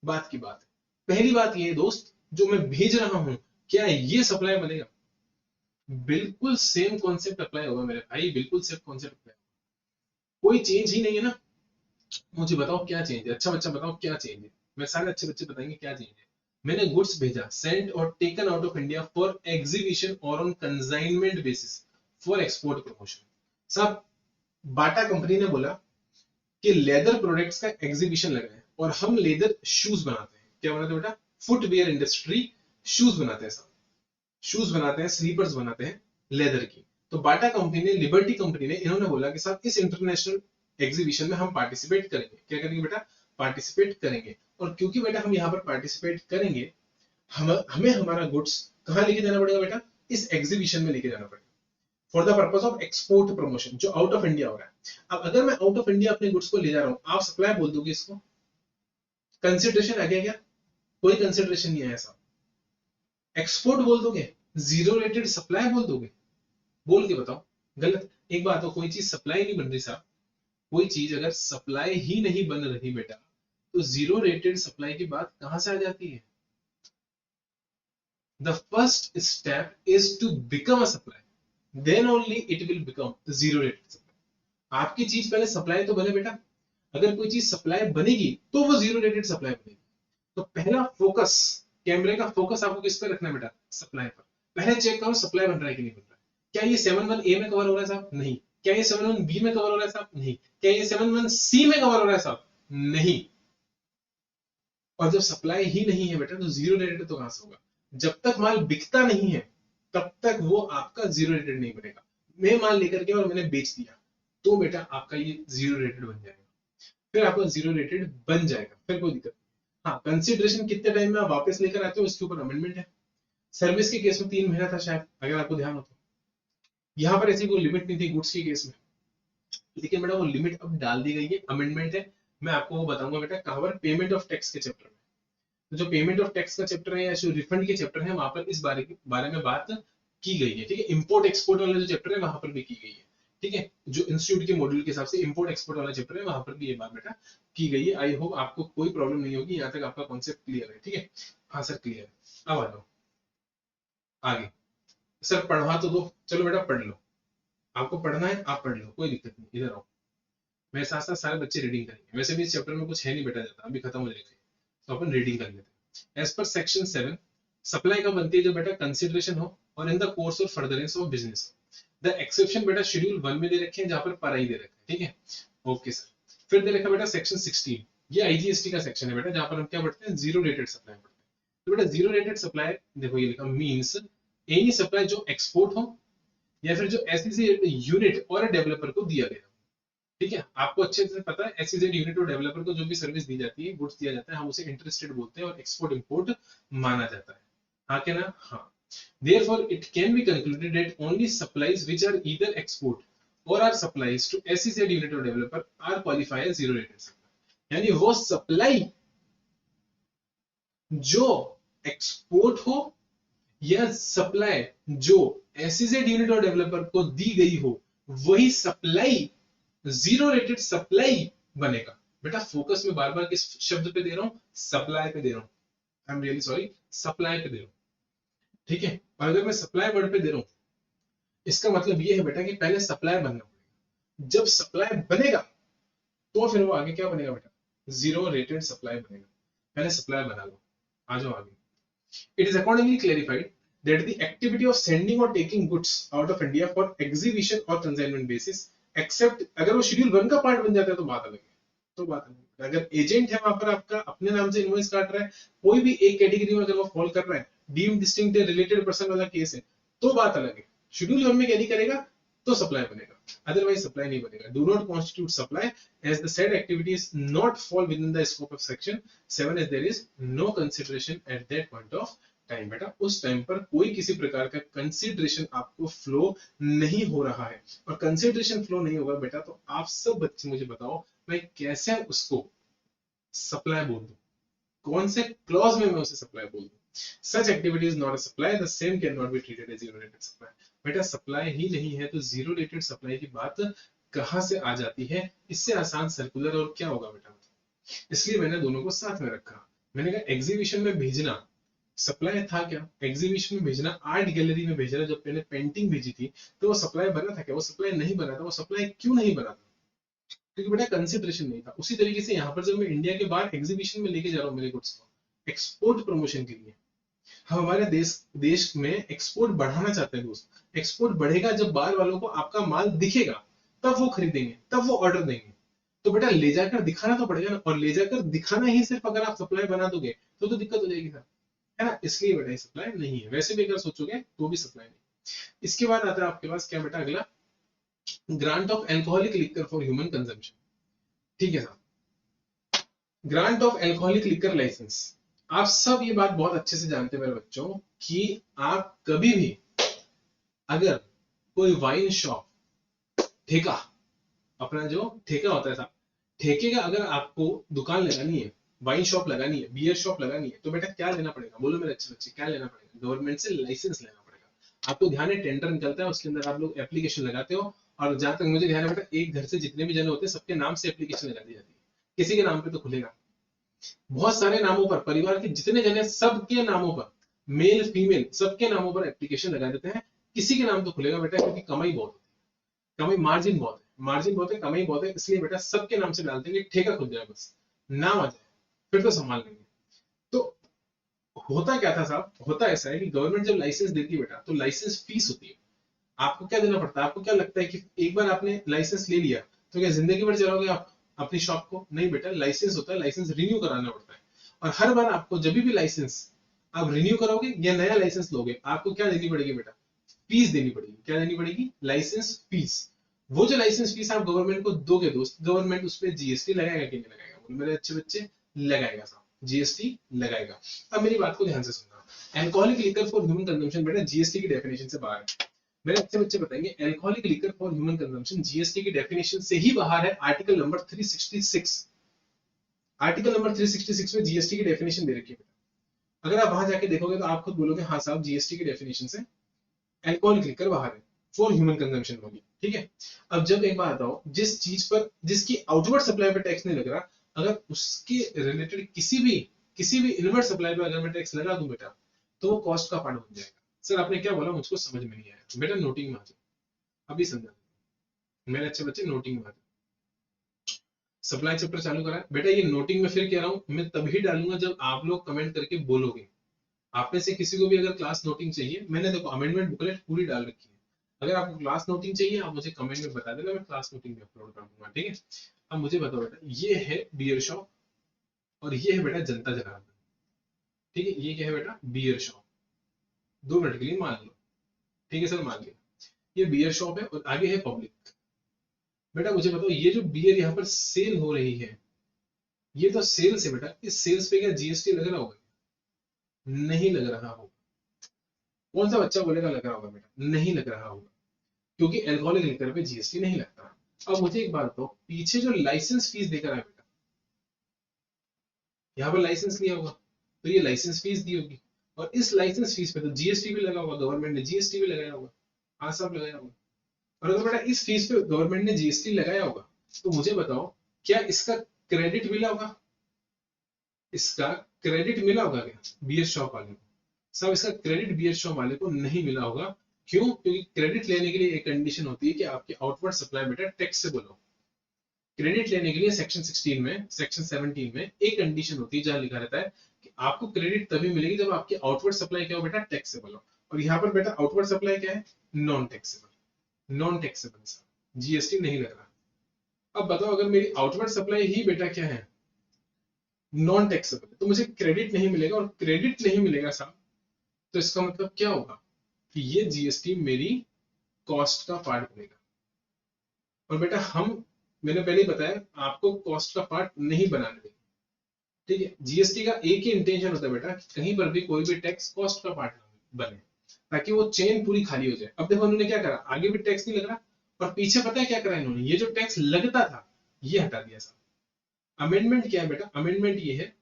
बात की बात है। पहली बात ये है दोस्त, जो मैं भेज रहा हूं क्या ये सप्लाई बनेगा? बिल्कुल सेम कॉन्सेप्ट अप्लाई होगा मेरे भाई, बिल्कुल सेम कॉन्सेप्ट अप्लाई। कोई चेंज ही नहीं है ना। मुझे बताओ क्या चेंज है? अच्छा बच्चा बताओ क्या चेंज है? मैं सारे अच्छे बच्चे बताएंगे क्या चेंज है। मैंने गुड्स भेजा, सेंट और taken out of India for exhibition और on consignment basis for export promotion. सब बाटा कंपनी ने बोला कि लेदर प्रोडक्ट्स का एग्जीबिशन लगा है और हम लेदर शूज बनाते हैं। क्या बनाते हैं बेटा? फुटवेयर इंडस्ट्री शूज बनाते हैं, सब शूज बनाते हैं, स्लीपर्स बनाते हैं लेदर की। तो बाटा कंपनी ने, लिबर्टी कंपनी ने, इन्होंने बोला कि साहब इस इंटरनेशनल एग्जीबिशन में हम पार्टिसिपेट करेंगे। क्या करेंगे बेटा? पार्टिसिपेट करेंगे। और क्योंकि बेटा हम यहाँ पर पार्टिसिपेट करेंगे, हमें हमारा गुड्स कहाँ लेके जाना पड़ेगा बेटा? इस एग्जीबिशन में लेके जाना पड़ेगा for the purpose of export promotion, जो आउट ऑफ इंडिया हो रहा है। अब अगर मैं आउट ऑफ इंडिया अपने गुड्स को ले जा रहा हूँ, आप सप्लाई बोल दोगे इसको? कंसिडरेशन आ गया क्या? कोई कंसिडरेशन नहीं आया साहब। एक्सपोर्ट बोल दोगे? जीरो रेटेड सप्लाई बोल दोगे? बोल के बताओ। गलत। एक बात हो, कोई चीज सप्लाई नहीं बन रही साहब, कोई चीज अगर सप्लाई ही नहीं बन रही बेटा, तो जीरो रेटेड सप्लाई की बात कहां से आ जाती है? The first step is to become a supply, then only it will become zero rated supply. आपकी चीज पहले सप्लाई तो बने बेटा। अगर कोई चीज सप्लाई बनेगी तो वो जीरो रेटेड सप्लाई बनेगी। तो पहला फोकस, कैमरे का फोकस आपको किस पे रखना है बेटा? सप्लाई पर। पहले चेक करो सप्लाई बन रहा है कि नहीं बन रहा है। क्या ये 7-1 A में कवर हो रहा है साहब? नहीं। क्या ये 7-1 B में कवर हो रहा है साहब? नहीं। क्या ये 7-1 C में कवर हो रहा है साहब? नहीं। और जब सप्लाई ही नहीं है बेटा, तो जीरो रेटेड तो कहां से होगा? जब तक माल बिकता नहीं है तब तक वो आपका जीरो रेटेड नहीं बनेगा। मैं माल लेकर के और मैंने बेच दिया तो बेटा आपका ये जीरो रेटेड बन जाएगा, फिर आपका जीरो रेटेड बन जाएगा, फिर कोई दिक्कत नहीं। हाँ, कंसिडरेशन कितने टाइम में आप वापस लेकर आते हो इसके ऊपर अमेंडमेंट है। सर्विस के केस में 3 महीना था शायद, अगर आपको ध्यान हो तो। यहाँ पर ऐसी कोई लिमिट नहीं थी गुड्स के केस में, लेकिन बेटा वो लिमिट अब डाल दी गई है, अमेंडमेंट है। मैं आपको वो बताऊंगा बेटा कहां पर, पेमेंट ऑफ टैक्स के चैप्टर में। तो जो पेमेंट ऑफ टैक्स का चैप्टर है या जो रिफंड के चैप्टर है, वहां पर इस बारे में बात की गई है, ठीक है। इंपोर्ट एक्सपोर्ट वाला जो चैप्टर है वहां पर भी की गई है, ठीक है। जो इंस्टीट्यूट के मॉड्यूल के हिसाब से इंपोर्ट एक्सपोर्ट वाला चैप्टर है वहां पर भी ये बात बेटा की गई है। आई होप आपको कोई प्रॉब्लम नहीं होगी, यहाँ तक आपका कॉन्सेप्ट क्लियर है, ठीक है। हाँ सर क्लियर है। अब आ जाओ आगे। सर पढ़वा तो दो, चलो बेटा पढ़ लो, आपको पढ़ना है आप पढ़ लो, कोई दिक्कत नहीं, इधर आओ। मेरे साथ साथ सारे बच्चे रीडिंग करेंगे, वैसे भी इस चैप्टर में कुछ है नहीं बेटा ज्यादा, अभी खत्म हो जाएगा, तो अपन रीडिंग कर लेते हैं। एज पर सेक्शन 7 सप्लाई कब बनती है, जब बेटा कंसिडरेशन हो और इन द कोर्स और furtherance of business. The exception बेटा शेड्यूल 1 में दे रखे हैं, जहां पर पर आई दे रखे हैं, ठीक है। Okay sir. फिर दे रखा बेटा सेक्शन 16, ये आईजीएसटी का सेक्शन है बेटा, जहां पर हम क्या पढ़ते हैं, जीरो रेटेड सप्लाई पढ़ते हैं। तो बेटा जीरो रेटेड सप्लाई देखो ये लिखा मींस एनी सप्लाई जो एक्सपोर्ट हो या फिर जो एसईसी यूनिट और डेवलपर को दिया गया, ठीक है। आपको अच्छे से पता है एसईजेड यूनिट और डेवलपर को जो भी सर्विस दी जाती है, गुड्स दिया जाता है, हम उसे इंटरेस्टेड बोलते हैं और एक्सपोर्ट इंपोर्ट माना जाता है, हाँ क्या ना, हाँ। Therefore, it can be concluded that only supplies which are either export or are supplies to SEZ unit or developer are qualify as zero rated supply। यानी वो सप्लाई जो एक्सपोर्ट हो या सप्लाई जो एसईजेड यूनिट और developer को दी गई हो, वही सप्लाई जीरो रेटेड सप्लाई बनेगा। बेटा फोकस में बार बार किस शब्द पे दे रहा हूं, सप्लाई पे दे रहा हूं, I am really sorry, supply पे दे रहा हूं, ठीक है। और अगर मैं सप्लाई वर्ड पे दे रहा हूं, इसका मतलब ये है बेटा कि पहले सप्लाई बनना पड़ेगा, जब सप्लाई बनेगा तो फिर वो आगे क्या बनेगा बेटा, जीरो रेटेड सप्लाई बनेगा। पहले सप्लाई बना लो, आ जाओ आगे। It is accordingly clarified that the activity of sending or taking goods out of India for exhibition or consignment basis, except अगर वो शेड्यूल 1 का पार्ट बन जाता है तो बात अलग है, तो बात अलग है। अगर एजेंट है वहां पर आपका अपने नाम से इनवॉइस काट रहा है, कोई भी एक कैटेगरी में अगर वो फॉल कर रहा है, डीम्ड डिस्टिंक्ट रिलेटेड पर्सन वाला केस है, तो बात अलग है। शेड्यूल 1 में कैरी करेगा तो सप्लाई बनेगा, अदरवाइज सप्लाई नहीं बनेगा। Do not constitute supply as the said activities not fall within the scope of section 7 as there is no consideration at that point of time. बेटा उस time पर कोई किसी प्रकार का कंसिडरेशन आपको फ्लो नहीं हो रहा है, और कंसिडरेशन फ्लो नहीं होगा बेटा तो आप सब बच्चे मुझे बताओ मैं कैसे उसको सप्लाई बोल दूं, कौन से क्लॉज में मैं उसे सप्लाई बोल दूं। Such activity is not a supply, the same cannot be treated as zero rated supply। बेटा सप्लाई ही नहीं है तो जीरो रेटेड सप्लाई की बात कहां से आ जाती है, इससे आसान सर्कुलर और क्या होगा बेटा। इसलिए मैंने दोनों को साथ में रखा। मैंने कहा एग्जीबिशन में भेजना सप्लाई था क्या, एग्जीबिशन में भेजना, आर्ट गैलरी में भेजना, जब मैंने पेंटिंग भेजी थी तो वो सप्लाई बना था क्या, वो सप्लाई नहीं बना था। वो सप्लाई क्यों नहीं बना था, क्योंकि बेटा कंसिडरेशन नहीं था। उसी तरीके से यहाँ पर जब मैं इंडिया के बाहर एग्जीबिशन में लेके जा रहा हूँ मेरे गुड्स को एक्सपोर्ट प्रमोशन के लिए, हम हमारे देश में एक्सपोर्ट बढ़ाना चाहते हैं दोस्त। एक्सपोर्ट बढ़ेगा जब बाहर वालों को आपका माल दिखेगा, तब वो खरीदेंगे, तब वो ऑर्डर देंगे। तो बेटा ले जाकर दिखाना तो पड़ेगा ना, और ले जाकर दिखाना ही सिर्फ अगर आप सप्लाई बना दोगे तो दिक्कत हो जाएगी सर, है ना। इसलिए बेटा सप्लाई नहीं है, वैसे भी अगर सोचोगे तो भी सप्लाई नहीं। इसके बाद आता है आपके पास क्या बेटा अगला, grant of alcoholic liquor for human consumption, ठीक है साहब। Grant of alcoholic liquor licence, आप सब ये बात बहुत अच्छे से जानते हैं मेरे बच्चों कि आप कभी भी अगर कोई वाइन शॉप ठेका, अपना जो ठेका होता है साहब, ठेके का अगर आपको दुकान लगानी है, वाइन शॉप लगानी है, बियर शॉप लगानी है, तो बेटा क्या लेना पड़ेगा, बोलो मेरे अच्छे बच्चे क्या लेना पड़ेगा, गवर्नमेंट से लाइसेंस लेना पड़ेगा। आपको ध्यान है टेंडर निकलता है, उसके अंदर आप लोग एप्लीकेशन लगाते हो, और जहां तक मुझे ध्यान है बेटा एक घर से जितने भी जने होते हैं सबके नाम से एप्लीकेशन लगा दी जाती है, किसी के नाम पे तो खुलेगा, बहुत सारे नामों पर, परिवार के जितने जने सबके नामों पर, मेल फीमेल सबके नामों पर एप्लीकेशन लगा देते हैं, किसी के नाम तो खुलेगा बेटा, क्योंकि कमाई बहुत होती है, कमाई मार्जिन बहुत है, मार्जिन बहुत है, कमाई बहुत है, इसलिए बेटा सबके नाम से डाल देंगे, ठेका खुल जाए, बस नाम आ जाए फिर तो संभाल लेंगे। तो होता क्या था साहब, होता ऐसा है कि गवर्नमेंट जब लाइसेंस देती है बेटा तो लाइसेंस फीस होती है। आपको क्या देना पड़ता है, आपको क्या लगता है कि एक बार आपने लाइसेंस ले लिया तो क्या जिंदगी भर चलाओगे आप अपनी शॉप को, नहीं बेटा लाइसेंस होता है, लाइसेंस रिन्यू कराना पड़ता है, और हर बार आपको जब भी लाइसेंस आप रिन्यू करोगे या नया लाइसेंस लोगे, आपको क्या देनी पड़ेगी बेटा, फीस देनी पड़ेगी। क्या देनी पड़ेगी, लाइसेंस फीस। वो जो लाइसेंस फीस आप गवर्नमेंट को दोगे दोस्त, गवर्नमेंट उस पर जीएसटी लगाएगा कि नहीं लगाएगा, बोलो मेरे अच्छे बच्चे, लगाएगा साहब, जीएसटी लगाएगा। अब मेरी बात को ध्यान से सुनना, alcoholic liquor for human consumption बेटा जीएसटी की डेफिनेशन से बाहर है। मेरे अच्छे बच्चे बताएंगे alcoholic liquor for human consumption GST की डेफिनेशन से ही बाहर है। आर्टिकल नंबर 366, आर्टिकल नंबर 366 में जीएसटी की डेफिनेशन दे रखी है। अगर आप वहां जाके देखोगे तो आप खुद बोलोगे हाँ साहब जीएसटी की डेफिनेशन से अल्कोहलिक लिकर बाहर है फॉर ह्यूमन कंजम्पशन ओनली, ठीक है। अब जब एक बात बताओ, जिस चीज पर जिसकी आउटवर्ड सप्लाई पर टैक्स नहीं लग रहा, अगर उसके रिलेटेड किसी भी इनवर्ड सप्लाई पर अगर मैं टैक्स लगा दूं बेटा, तो वो कॉस्ट का पार्ट बन जाएगा। सर आपने क्या बोला मुझको समझ में नहीं आया बेटा, नोटिंग में आ जाओ, अभी समझा मेरे अच्छे बच्चे, नोटिंग में आ जाओ। सप्लाई चैप्टर चालू करा है बेटा, ये नोटिंग में फिर कह रहा हूं मैं तभी डालूंगा जब आप लोग कमेंट करके बोलोगे। आप में से किसी को भी अगर क्लास नोटिंग चाहिए, मैंने देखो अमेंडमेंट बुकलेट पूरी डाल रखी है, अगर आपको क्लास नोटिंग चाहिए आप मुझे कमेंट में बता देना, मैं क्लास नोटिंग में अपलोड कर दूंगा, ठीक है। अब मुझे बताओ बेटा, ये है बियर शॉप और ये है बेटा जनता जनार्दन, ठीक है। ये क्या है बेटा, बियर शॉप, 2 मिनट के लिए मान लो, ठीक है सर मान लिया। ये बियर शॉप है और आगे है पब्लिक। बेटा मुझे बताओ, ये जो बियर यहाँ पर सेल हो रही है, ये तो सेल्स है बेटा, इस सेल्स पे क्या जीएसटी लग रहा होगा? नहीं लग रहा होगा। कौन सा बच्चा बोलेगा लग रहा होगा बेटा? नहीं लग रहा होगा, क्योंकि अल्कोहलिक लिकर पे जीएसटी नहीं लगता। अब मुझे एक बात बताओ, पीछे जो लाइसेंस फीस देकर आया बेटा, यहाँ पर लाइसेंस लिया होगा तो ये लाइसेंस फीस दी होगी, और इस लाइसेंस फीस पे तो जीएसटी भी लगा होगा, गवर्नमेंट ने जीएसटी भी लगाया होगा, हाँ सब लगाया होगा। और अगर बेटा इस फीस पे गवर्नमेंट ने जीएसटी लगाया होगा, तो मुझे बताओ क्या इसका क्रेडिट मिला होगा? इसका क्रेडिट मिला होगा क्या बियर शॉप वाले को? साहब इसका क्रेडिट बियर शॉप वाले को नहीं मिला होगा। क्यों? क्योंकि क्रेडिट लेने के लिए एक कंडीशन होती है कि आपकी आउटवर्ड सप्लाई बेटा टैक्सेबल हो। क्रेडिट लेने के लिए सेक्शन 16 में, सेक्शन 17 में एक कंडीशन होती है जहां लिखा रहता है कि आपको क्रेडिट तभी मिलेगी जब आपकी आउटवर्ड सप्लाई क्या हो बेटा, टैक्सेबल हो। और यहाँ पर बेटा आउटवर्ड सप्लाई क्या है, non taxable, non taxable, GST नहीं लग रहा। अब बताओ अगर मेरी आउटवर्ड सप्लाई ही बेटा क्या है, नॉन टैक्सेबल, तो मुझे क्रेडिट नहीं मिलेगा, और क्रेडिट नहीं मिलेगा साहब, तो इसका मतलब क्या होगा कि ये जीएसटी मेरी कॉस्ट का पार्ट बनेगा। और बेटा मैंने पहले ही बताया आपको कॉस्ट का पार्ट नहीं बनाने देंगे, ठीक है। जीएसटी का एक ही इंटेंशन होता है बेटा कि कहीं पर भी कोई भी टैक्स कॉस्ट का पार्ट ना बने, ताकि वो चेन पूरी खाली हो जाए। अब देखो उन्होंने क्या करा, आगे भी टैक्स नहीं लग रहा, और पीछे पता है क्या करा इन्होंने, ये जो टैक्स लगता था ये हटा दिया साहब। अमेंडमेंट क्या है बेटा, अमेंडमेंट ये है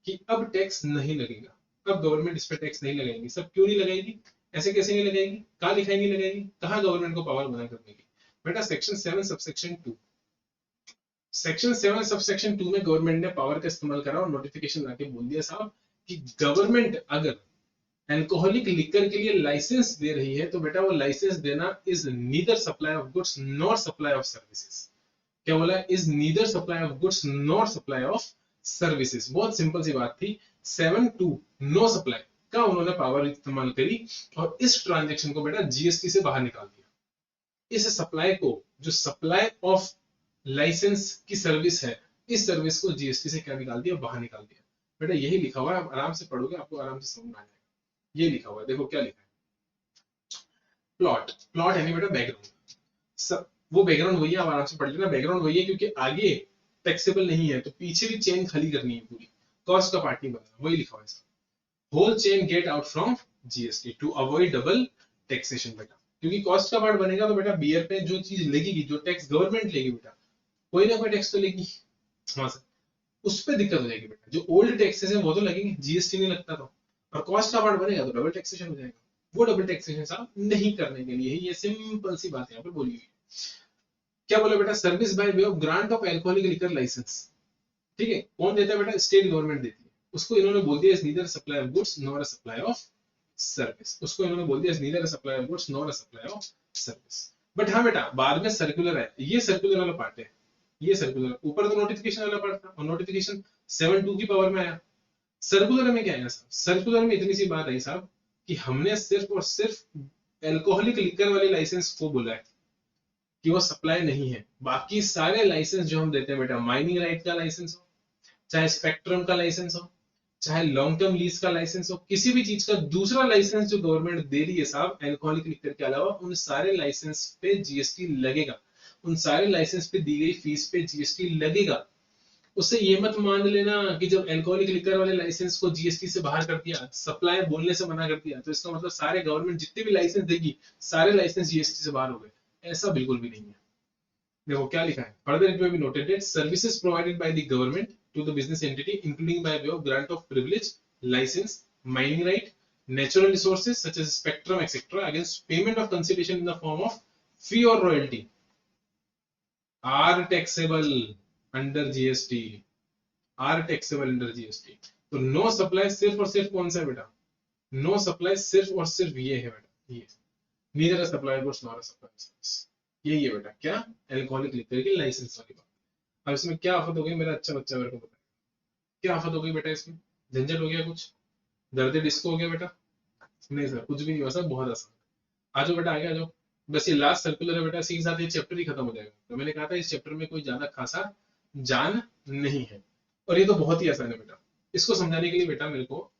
कि अब टैक्स नहीं लगेगा, अब गवर्नमेंट इस पर टैक्स नहीं लगाएगी। सब क्यों नहीं लगाएगी, ऐसे कैसे नहीं लगाएगी, कहाँ लिखाएंगी लगाएगी, कहाँ गवर्नमेंट को पावर बना करने की? बेटा सेक्शन 7 सबसेक्शन 2, सेक्शन 7 सबसेक्शन 2 में गवर्नमेंट ने पावर का इस्तेमाल करा और नोटिफिकेशन लाके बोल दिया साहब कि गवर्नमेंट अगर अल्कोहलिक लिकर के लिए लाइसेंस दे रही है, तो बेटा वो लाइसेंस देना is neither supply of goods nor supply of services. क्या बोला, is neither supply of goods nor supply of services. बहुत सिंपल सी बात थी। 7(2) नो सप्लाई का उन्होंने पावर इस्तेमाल करी और इस ट्रांजेक्शन को बेटा जीएसटी से बाहर निकाल दिया। इस सप्लाई को, जो सप्लाई ऑफ लाइसेंस की सर्विस है, इस सर्विस को जीएसटी से क्या निकाल दिया, बाहर निकाल दिया। बेटा यही लिखा हुआ है, आप आराम से पढ़ोगे आपको आराम से समझ में आ जाएगा। ये लिखा हुआ है, देखो क्या लिखा है, प्लॉट, प्लॉट यानी बेटा बैकग्राउंड। वो बैकग्राउंड वही है, आप आराम से पढ़ लेना। बैकग्राउंड वही है क्योंकि आगे टैक्सेबल नहीं है, तो पीछे भी चेन खाली करनी है पूरी, कॉस्ट का पार्ट नहीं बनना, वही लिखा हुआ है। Whole chain get out from GST to avoid double taxation बेटा, क्योंकि कॉस्ट का पार्ट बनेगा तो बेटा बियर पे जो चीज लगेगी, जो टैक्स गवर्नमेंट लेगी बेटा, कोई ना कोई टैक्स तो लेगी, हाँ सर, उस पर दिक्कत हो जाएगी बेटा। जो ओल्ड टैक्सेस है वो तो लगेंगे, जीएसटी नहीं लगता तो, और कॉस्ट का पार्ट बनेगा तो डबल टैक्सेशन हो जाएगा। वो डबल टैक्सेशन साहब नहीं करने के लिए ये सिंपल सी बात यहाँ पे बोली हुई है। क्या बोला बेटा, service by way of grant of alcoholic liquor licence, ठीक है। कौन देता है बेटा, स्टेट गवर्नमेंट देती है। उसको इन्होंने बोल दिया is neither supply of goods nor a supply of service. उसको इन्होंने बोल दिया is neither a supply of goods nor a supply of service. But हाँ बेटा बाद में सर्कुलर है, ये सर्कुलर वाला पार्ट है, ये सर्कुलर, ऊपर तो नोटिफिकेशन वाला पार्ट था, और नोटिफिकेशन 7(2) की पावर में आया। सर्कुलर में क्या आया साहब, सर्कुलर में इतनी सी बात आई साहब कि हमने सिर्फ और सिर्फ अल्कोहलिक लिकर वाले लाइसेंस को बोला है कि वो सप्लाई नहीं है। बाकी सारे लाइसेंस जो हम देते हैं बेटा, माइनिंग राइट का लाइसेंस हो, चाहे स्पेक्ट्रम का लाइसेंस हो, चाहे लॉन्ग टर्म लीज का लाइसेंस हो, किसी भी चीज का दूसरा लाइसेंस जो गवर्नमेंट दे रही है साहब अल्कोहलिक लिकर के अलावा, उन सारे लाइसेंस पे जीएसटी लगेगा, उन सारे लाइसेंस पे दी गई फीस पे जीएसटी लगेगा। उससे ये मत मान लेना कि जब अल्कोहलिक लिकर वाले लाइसेंस को जीएसटी से बाहर कर दिया, सप्लाई बोलने से मना कर दिया, तो इसका मतलब सारे गवर्नमेंट जितने भी लाइसेंस देगी सारे लाइसेंस जीएसटी से बाहर हो गए, ऐसा बिल्कुल भी नहीं है। देखो क्या लिखा है, further it may be noted that services provided by the government to the business entity including by way of grant of privilege, license, mining right, natural resources such as spectrum etc against payment of consideration in the form of fee or royalty are taxable under GST, are taxable under GST। तो no supply सिर्फ और सिर्फ कौन सा है बेटा, no supply सिर्फ और सिर्फ ये है बेटा, ये neither a supply goods not a supply service, यही है बेटा क्या, अल्कोहलिक लिकर के लाइसेंस वाली बात। अब इसमें क्या आफत हो गई मेरा अच्छा बच्चा मेरे को बताए, क्या आफत हो गई बेटा इसमें, झंझट हो गया कुछ, दर्द डिस्को हो गया बेटा, नहीं सर कुछ भी नहीं हुआ सर, बहुत आसान। आ जाओ बेटा आगे आ जाओ, बस ये लास्ट सर्कुलर है बेटा, इसी के साथ ये चैप्टर ही खत्म हो जाएगा। तो मैंने कहा था इस चैप्टर में कोई ज्यादा खासा जान नहीं है और ये तो बहुत ही आसान है बेटा। इसको समझाने के लिए बेटा मेरे को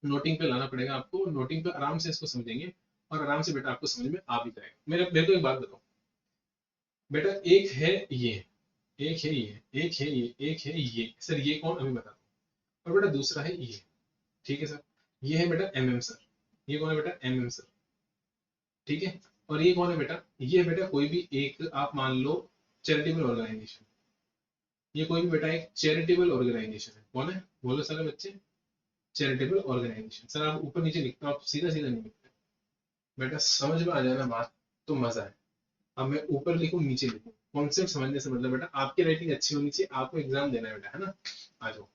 नोटिंग पे लाना पड़ेगा आपको, नोटिंग पे आराम से इसको समझेंगे और आराम से बेटा आपको समझ में आ भी जाएगा। मेरे को एक बात बताओ बेटा, एक है ये, एक है ये, एक है ये, एक है ये, सर ये कौन अभी बता दो, और बेटा दूसरा है ये, ठीक है सर, ये है बेटा एमएम सर, ये कौन है बेटा एमएम सर, ठीक है, और ये कौन है बेटा, ये बेटा कोई भी एक आप मान लो चैरिटेबल ऑर्गेनाइजेशन, ये कोई भी बेटा एक चैरिटेबल ऑर्गेनाइजेशन है, कौन है बोलो सारे बच्चे, चैरिटेबल ऑर्गेनाइजेशन। सर आप ऊपर नीचे लिखते हो, आप सीधा सीधा नहीं लिखते बेटा, समझ में आ जाए ना बात तो मजा है। अब मैं ऊपर लिखूं नीचे लिखूं, कॉन्सेप्ट समझने से मतलब बेटा आपकी राइटिंग अच्छी होनी चाहिए, आपको एग्जाम देना है बेटा, है ना। आ जाओ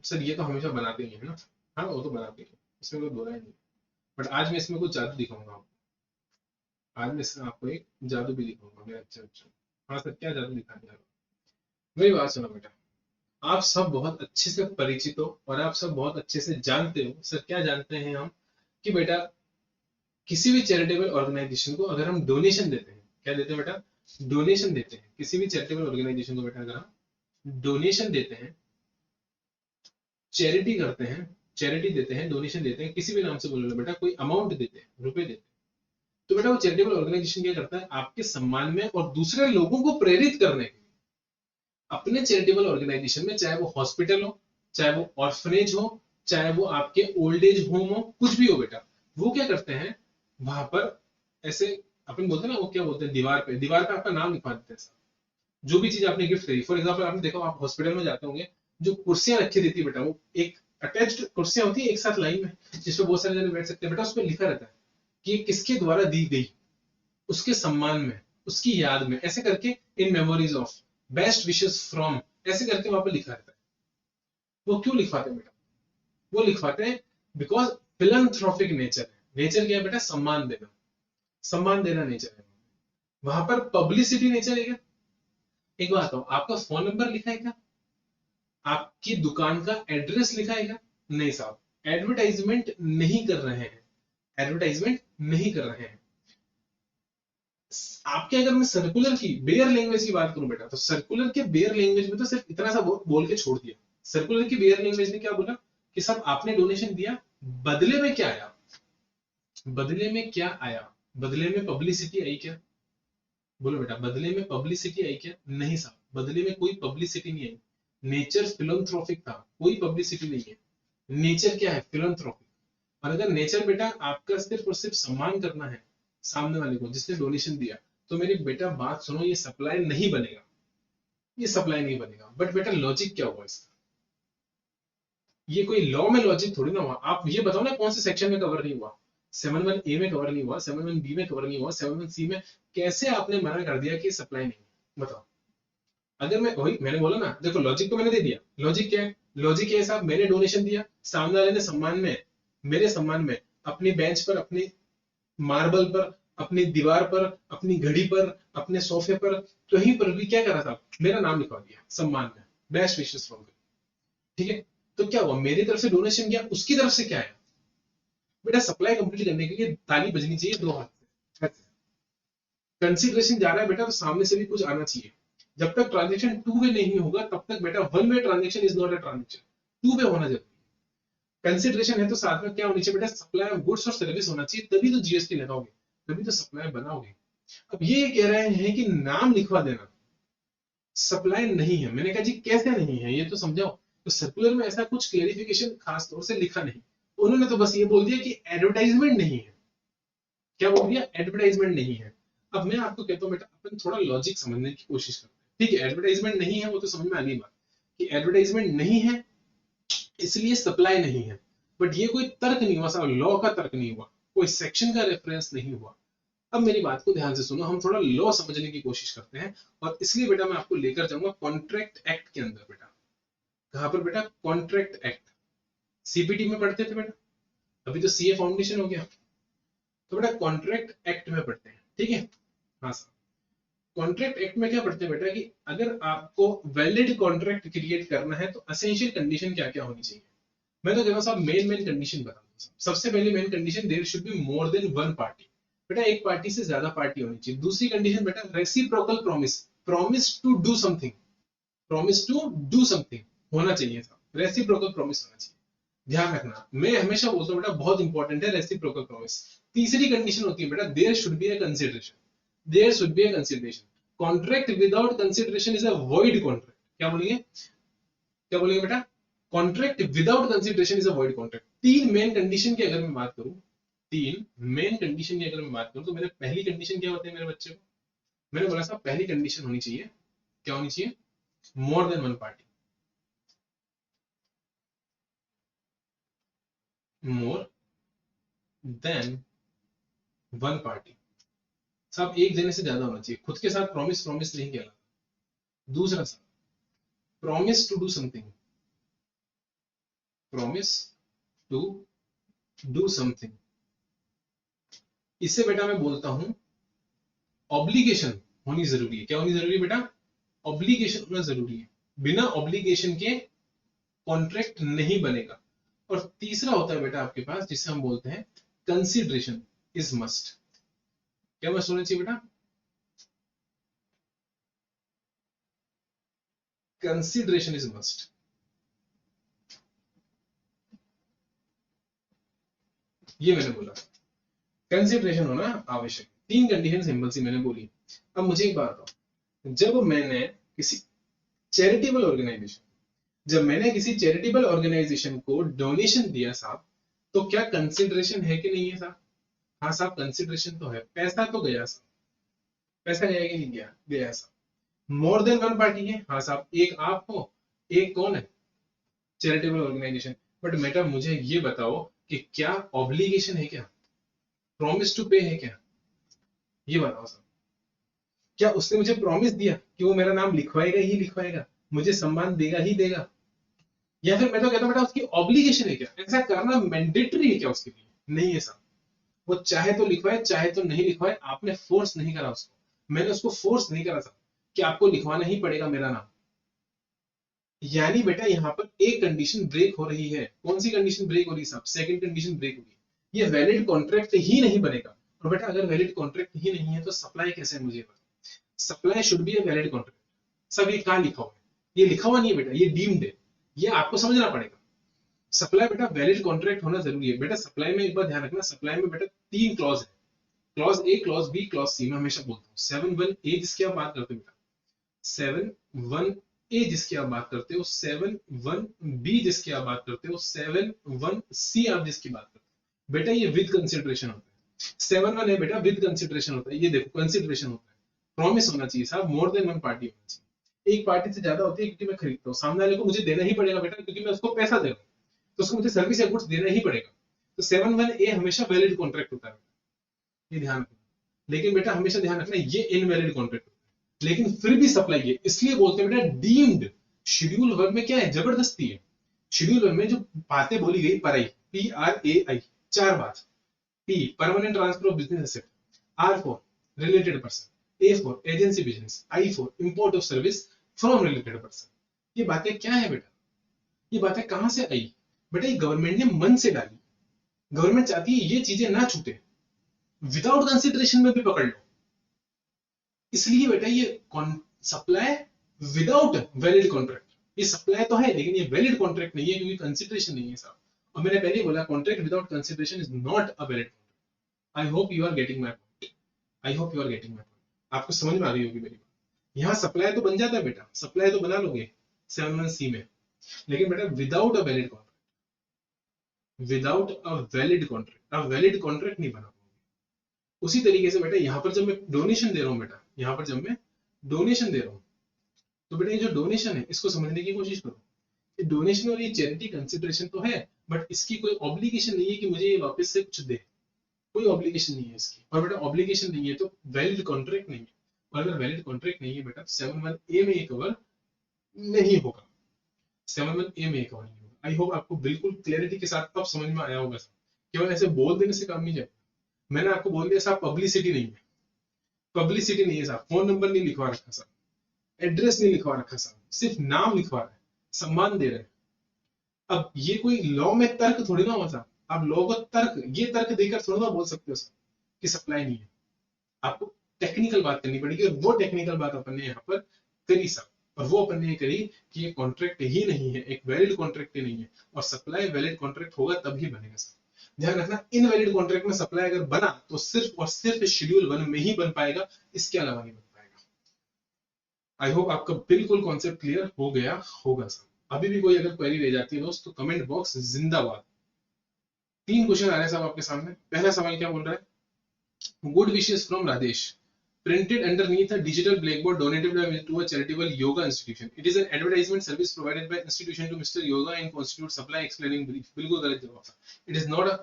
सर, ये तो हमेशा बनाते ही है ना, हाँ वो तो बनाते ही है, इसमें कोई बुरा ही नहीं, बट आज मैं इसमें कुछ जादू दिखाऊंगा आपको, आज मैं इसमें आपको एक जादू भी दिखाऊंगा मेरा अच्छा अच्छा। हाँ सर क्या जादू दिखाने जा रहा हूँ, मेरी बात सुनो बेटा, आप सब बहुत अच्छे से परिचित हो और आप सब बहुत अच्छे से जानते हो, सर क्या जानते हैं हम, कि बेटा किसी भी चैरिटेबल ऑर्गेनाइजेशन को अगर हम डोनेशन देते हैं, क्या देते हैं बेटा, डोनेशन देते हैं, किसी भी चैरिटेबल ऑर्गेनाइजेशन को बेटा अगर हम डोनेशन देते हैं, चैरिटी करते हैं, चैरिटी देते हैं, डोनेशन देते हैं, किसी भी नाम से बोल लो बेटा, कोई अमाउंट देते हैं, रुपए देते हैं, तो बेटा वो चैरिटेबल ऑर्गेनाइजेशन क्या करता है, आपके सम्मान में और दूसरे लोगों को प्रेरित करने के लिए अपने चैरिटेबल ऑर्गेनाइजेशन में, चाहे वो हॉस्पिटल हो, चाहे वो ऑर्फनेज हो, चाहे वो आपके ओल्ड एज होम हो, कुछ भी हो बेटा, वो क्या करते हैं वहां पर ऐसे, अपन बोलते हैं ना वो क्या बोलते हैं, दीवार पे आपका नाम लिखवा देते हैं, जो भी चीज आपने गिफ्ट करी। फॉर एग्जाम्पल आपने देखो, आप हॉस्पिटल में जाते होंगे, जो कुर्सियां रखी रहती है बेटा, वो एक अटैच्ड कुर्सियां होती है एक साथ लाइन में, जिसपे बहुत सारे जने बैठ सकते हैं बेटा, उसपे लिखा रहता है कि ये किसके द्वारा दी गई, उसके सम्मान में, उसकी याद में, ऐसे करके in memories of, best wishes from, ऐसे करके वहां पर लिखा रहता है। वो क्यों लिखवाते हैं बेटा, वो लिखवाते हैं बिकॉज फिलंथ्रोपिक नेचर है, नेचर क्या है बेटा, सम्मान देना, सम्मान देना नेचर है। वहां पर पब्लिसिटी नेचर है क्या, एक बात बताओ, आपका फोन नंबर लिखा है क्या, आपकी दुकान का एड्रेस लिखा है क्या, नहीं साहब, एडवर्टाइजमेंट नहीं कर रहे हैं, एडवर्टाइजमेंट नहीं कर रहे हैं। आपके अगर मैं सर्कुलर की बेयर लैंग्वेज की बात करूं बेटा, तो सर्कुलर के बेयर लैंग्वेज में तो सिर्फ इतना सा बोल के छोड़ दिया। सर्कुलर की बेयर लैंग्वेज ने क्या बोला कि सब आपने डोनेशन दिया, बदले में क्या आया, बदले में क्या आया, बदले में पब्लिसिटी आई क्या, बोलो बेटा बदले में पब्लिसिटी आई क्या, नहीं साहब बदले में कोई पब्लिसिटी नहीं आई। नेचर फिलोंथ्रोपिक था, कोई पब्लिसिटी नहीं है, नेचर क्या है, फिलोंथ्रोपिक। और अगर नेचर बेटा आपका सिर्फ और सिर्फ सम्मान करना है सामने वाले को जिसने डोनेशन दिया, तो मेरी बेटा बात सुनो, ये सप्लाई नहीं बनेगा, ये सप्लाई नहीं बनेगा। बट बेटा लॉजिक क्या हुआ इसका, ये कोई लॉ में लॉजिक थोड़ी ना हुआ। आप ये बताओ ना कौन से सेक्शन में कवर नहीं हुआ, 7(1) में कवर नहीं हुआ, 7(1) में कवर नहीं हुआ, 7(1) में, कैसे आपने मना कर दिया कि सप्लाई नहीं, बताओ। अगर मैं वही मैंने बोला ना, देखो लॉजिक तो मैंने दे दिया, लॉजिक क्या है, लॉजिक ये साहब मैंने डोनेशन दिया, सामने वाले ने सम्मान में, मेरे सम्मान में, अपनी बेंच पर, अपनी मार्बल पर, अपनी दीवार पर, अपनी घड़ी पर, अपने सोफे पर, कहीं पर भी क्या करा था, मेरा नाम लिखवा दिया सम्मान में, बेस्ट विशेस फ्रॉम, ठीक है। तो क्या हुआ, मेरी तरफ से डोनेशन गया, उसकी तरफ से क्या है बेटा, सप्लाई कंप्लीट करने के लिए ताली बजनी चाहिए दो हाथ से, कंसिडरेशन जा रहा है बेटा, तो सामने से भी कुछ आना चाहिए। जब तक ट्रांजेक्शन टू वे नहीं होगा तब तक बेटा one way transaction is not a transaction, two way होना जरूरी है। कंसिडरेशन है तो साथ में क्या होनी चाहिए बेटा, सप्लाई ऑफ गुड्स और सर्विस होना चाहिए, तभी तो जीएसटी लगाओगे, तभी तो सप्लाई बनाओगे। अब ये कह रहे हैं कि नाम लिखवा देना सप्लाई नहीं है, मैंने कहा जी कैसे नहीं है ये तो समझाओ। तो सर्कुलर में ऐसा कुछ क्लेरिफिकेशन खास तौर से लिखा नहीं, उन्होंने तो बस ये बोल दिया कि एडवर्टाइजमेंट नहीं है, क्या बोल दिया, एडवर्टाइजमेंट नहीं है। अब मैं आपको कहता हूँ बेटा, अपन थोड़ा लॉजिक समझने की कोशिश करते हैं, ठीक है। एडवर्टाइजमेंट नहीं है वो तो समझ में आ गई बात, कि एडवर्टाइजमेंट नहीं है, इसलिए सप्लाई नहीं है। बट ये कोई तर्क नहीं हुआ साहब, लॉ का तर्क नहीं हुआ, कोई सेक्शन का रेफरेंस नहीं हुआ। अब मेरी बात को ध्यान से सुनो, हम थोड़ा लॉ समझने की कोशिश करते हैं। और इसलिए बेटा मैं आपको लेकर जाऊंगा कॉन्ट्रैक्ट एक्ट के अंदर। बेटा कहां पर बेटा? Contract act. सीपीटी में पढ़ते थे बेटा, अभी तो सीए फाउंडेशन हो गया, तो बेटा कॉन्ट्रैक्ट एक्ट में पढ़ते हैं, ठीक है? हाँ सर। कॉन्ट्रैक्ट एक्ट में क्या पढ़ते हैं बेटा कि अगर आपको वैलिड कॉन्ट्रैक्ट क्रिएट करना है तो एसेंशियल कंडीशन क्या क्या होनी चाहिए। मैं तो कह रहा हूँ साहब मेन मेन कंडीशन बता दूं। सबसे पहली main condition, there should be more than one party. बेटा एक पार्टी से ज्यादा पार्टी होनी चाहिए। दूसरी कंडीशन बेटा reciprocal promise, promise to do something, promise to do something होना चाहिए था। रेसिप्रोकल प्रॉमिस होना चाहिए, ध्यान रखना। मैं हमेशा बोलता हूँ बेटा बहुत इंपॉर्टेंट है रेसिप्रोकल प्रॉमिस। तीसरी कंडीशन होती है बेटा there should be a consideration, there should be a consideration. Contract without consideration is a void contract. क्या बोलेंगे? क्या बोलेंगे बेटा? Contract without consideration is a void contract. तीन मेन कंडीशन की अगर मैं बात करूं, तीन मेन कंडीशन की अगर मैं बात करूं तो मेरे पहली कंडीशन क्या होती है मेरे बच्चे को? मैंने बोला था पहली कंडीशन होनी चाहिए, क्या होनी चाहिए? मोर देन वन पार्टी, मोर देन वन पार्टी। सब एक जने से ज्यादा होना चाहिए। खुद के साथ प्रॉमिस प्रॉमिस नहीं कहलाता। दूसरा सा, promise to do something, promise to do something. इससे बेटा मैं बोलता हूं ऑब्लिगेशन होनी जरूरी है। क्या होनी जरूरी है बेटा? ऑब्लिगेशन होना जरूरी है। बिना ऑब्लिगेशन के कॉन्ट्रैक्ट नहीं बनेगा। और तीसरा होता है बेटा आपके पास जिसे हम बोलते हैं कंसिडरेशन इज मस्ट। क्या मस्ट होना चाहिए बेटा? Consideration is must. ये मैंने बोला, कंसिडरेशन होना आवश्यक। तीन कंडीशन सिंपल सी मैंने बोली। अब मुझे एक बात बताओ, जब मैंने किसी चैरिटेबल ऑर्गेनाइजेशन, जब मैंने किसी चैरिटेबल ऑर्गेनाइजेशन को डोनेशन दिया साहब, तो क्या कंसिडरेशन है कि नहीं है साहब? हाँ साहब कंसिडरेशन तो है, पैसा तो गया साहब, पैसा गया कि नहीं गया? गया साहब। मोर देन वन पार्टी है, हाँ साहब, एक आप हो, एक कौन है? Charitable organisation. बट मैडम मुझे ये बताओ कि क्या ऑब्लिगेशन है, क्या प्रॉमिस टू पे है क्या? ये बताओ साहब। क्या उसने मुझे प्रॉमिस दिया कि वो मेरा नाम लिखवाएगा ही लिखवाएगा, मुझे सम्मान देगा ही देगा? या फिर मैं तो कहता हूँ बेटा उसकी ऑब्लिगेशन है क्या, ऐसा करना मैंडेटरी है क्या उसके लिए? नहीं है साहब। वो चाहे तो लिखवाए चाहे तो नहीं लिखवाए, आपने फोर्स नहीं करा उसको, मैंने उसको फोर्स नहीं करा था कि आपको लिखवाना ही पड़ेगा मेरा नाम। यानी बेटा यहाँ पर एक कंडीशन ब्रेक हो रही है। कौन सी कंडीशन ब्रेक हो रही है साहब? सेकंड कंडीशन ब्रेक हो रही है। ये वैलिड कॉन्ट्रैक्ट ही नहीं बनेगा। और बेटा अगर वैलिड कॉन्ट्रैक्ट ही नहीं है तो सप्लाई कैसे है मुझे बता। Supply should be a valid contract. सब ये कहाँ लिखा हुआ है? ये लिखा हुआ नहीं है बेटा, ये डीम्ड है। ये आपको समझना पड़ेगा। सप्लाई बेटा वैलिड कॉन्ट्रैक्ट होना जरूरी है। बेटा सप्लाई में एक बार ध्यान रखना, सप्लाई में बेटा तीन क्लॉज है, clause A, clause B, clause C. मैं हमेशा बोलता हूँ 7(1)(a) जिसकी आप बात करते हो बेटा, 7(1)(a) जिसकी आप बात करते हो, 7(1)(b) जिसकी आप बात करते हो, 7(1)(c) आप जिसकी बात करते हो, बेटा ये विद कंसिडरेशन होता है। 7(1) है बेटा, विद कंसिडरेशन होता है। ये देखो कंसिडरेशन होता है। प्रॉमिस होना चाहिए साहब, मोर देन वन पार्टी होना चाहिए। एक पार्टी से ज्यादा होती है क्योंकि मैं खरीदता हूँ, सामने वाले को मुझे देना ही पड़ेगा बेटा, क्योंकि मैं उसको पैसा दे रहा हूँ, तो उसको मुझे सर्विस या गुड्स देना ही पड़ेगा। तो 7(1)(a) हमेशा वैलिड कॉन्ट्रैक्ट होता है, ये ध्यान रखना। लेकिन बेटा हमेशा ध्यान रखना ये इनवैलिड कॉन्ट्रैक्ट होता है, लेकिन फिर भी सप्लाई है, इसलिए बोलते हैं बेटा डीम्ड। शेड्यूल वर्ग में क्या है? जबरदस्ती है। शेड्यूल वर्ग में जो बातें बोली गई, पराई, PRAI, चार बात। P permanent transfer of business asset, R for related person, A for agency business, I for import of service from related person. ये बातें क्या है बेटा? ये बातें कहां से आई? बेटा ये गवर्नमेंट ने मन से डाली। गवर्नमेंट चाहती है ये चीजें ना छूटे, विदाउट कंसिडरेशन में भी पकड़ लो। इसलिए बेटा ये सप्लाई विदाउट वैलिड कॉन्ट्रैक्ट, ये सप्लाई तो है लेकिन ये वैलिड कॉन्ट्रैक्ट नहीं है क्योंकि कंसिडरेशन नहीं है साहब। और मैंने पहले ही बोला contract without consideration is not a valid contract. I hope you are getting my point, I hope you are getting my point. आपको समझ में आ रही होगी मेरी बात। यहाँ सप्लाई तो बन जाता है बेटा, सप्लाई तो बना लोगे 7(1)(c) में, लेकिन बेटा without a valid contract, without a valid contract, a valid contract नहीं बना। उसी तरीके से बेटा यहाँ पर जब मैं डोनेशन दे रहा हूँ बेटा, यहाँ पर जब मैं डोनेशन दे रहा हूँ, तो बेटा ये जो डोनेशन है इसको समझने की कोशिश करो। डोनेशन और ये चैरिटी कंसिडरेशन तो है, बट इसकी कोई ऑब्लिगेशन नहीं है कि मुझे ये वापस से कुछ दे, कोई ऑब्लिगेशन नहीं है इसकी। और बेटा ऑब्लिगेशन नहीं है तो वैलिड कॉन्ट्रैक्ट नहीं है, और अगर वैलिड कॉन्ट्रैक्ट नहीं है बेटा 7(1) में ये कवर नहीं होगा, 7(1) में ये कवर नहीं होगा। आई होप आपको बिल्कुल क्लैरिटी के साथ अब समझ में आया होगा सर। केवल ऐसे बोल देने से काम नहीं जाएगा। मैंने आपको बोल दिया साहब पब्लिसिटी नहीं है, पब्लिसिटी नहीं है साहब, फोन नंबर नहीं लिखवा रखा साहब, एड्रेस नहीं लिखवा रखा साहब, सिर्फ नाम लिखवा रहे हैं, सम्मान दे रहे हैं। अब ये कोई लॉ में तर्क थोड़ी ना हुआ साहब, आप लॉ को तर्क, ये तर्क देकर थोड़ा ना बोल सकते हो सर कि सप्लाई नहीं है। आपको टेक्निकल बात करनी पड़ेगी, और वो टेक्निकल बात अपन ने यहाँ पर करी सर, और वो अपन ने करी कि ये कॉन्ट्रैक्ट ही नहीं है, एक वैलिड कॉन्ट्रैक्ट ही नहीं है, और सप्लाई वैलिड कॉन्ट्रैक्ट होगा तभी बनेगा सर। ध्यान रखना, इनवैलिड कॉन्ट्रैक्ट में सप्लाई अगर बना तो सिर्फ और सिर्फ शेड्यूल 1 में ही बन पाएगा, इसके अलावा नहीं बन पाएगा। आई होप आपका बिल्कुल कॉन्सेप्ट क्लियर हो गया होगा सर। अभी भी कोई अगर क्वेरी रह जाती है दोस्त तो कमेंट बॉक्स जिंदाबाद। 3 क्वेश्चन आ रहे हैं साहब आपके सामने। पहला सवाल क्या बोल रहा है, good wishes from Rajesh printed underneath a digital blackboard donated to a charitable yoga institution. It is an advertisement service provided by institution to Mr. Yoga and constitute supply explaining brief. बिल्कुल गलत जवाब था। It is not a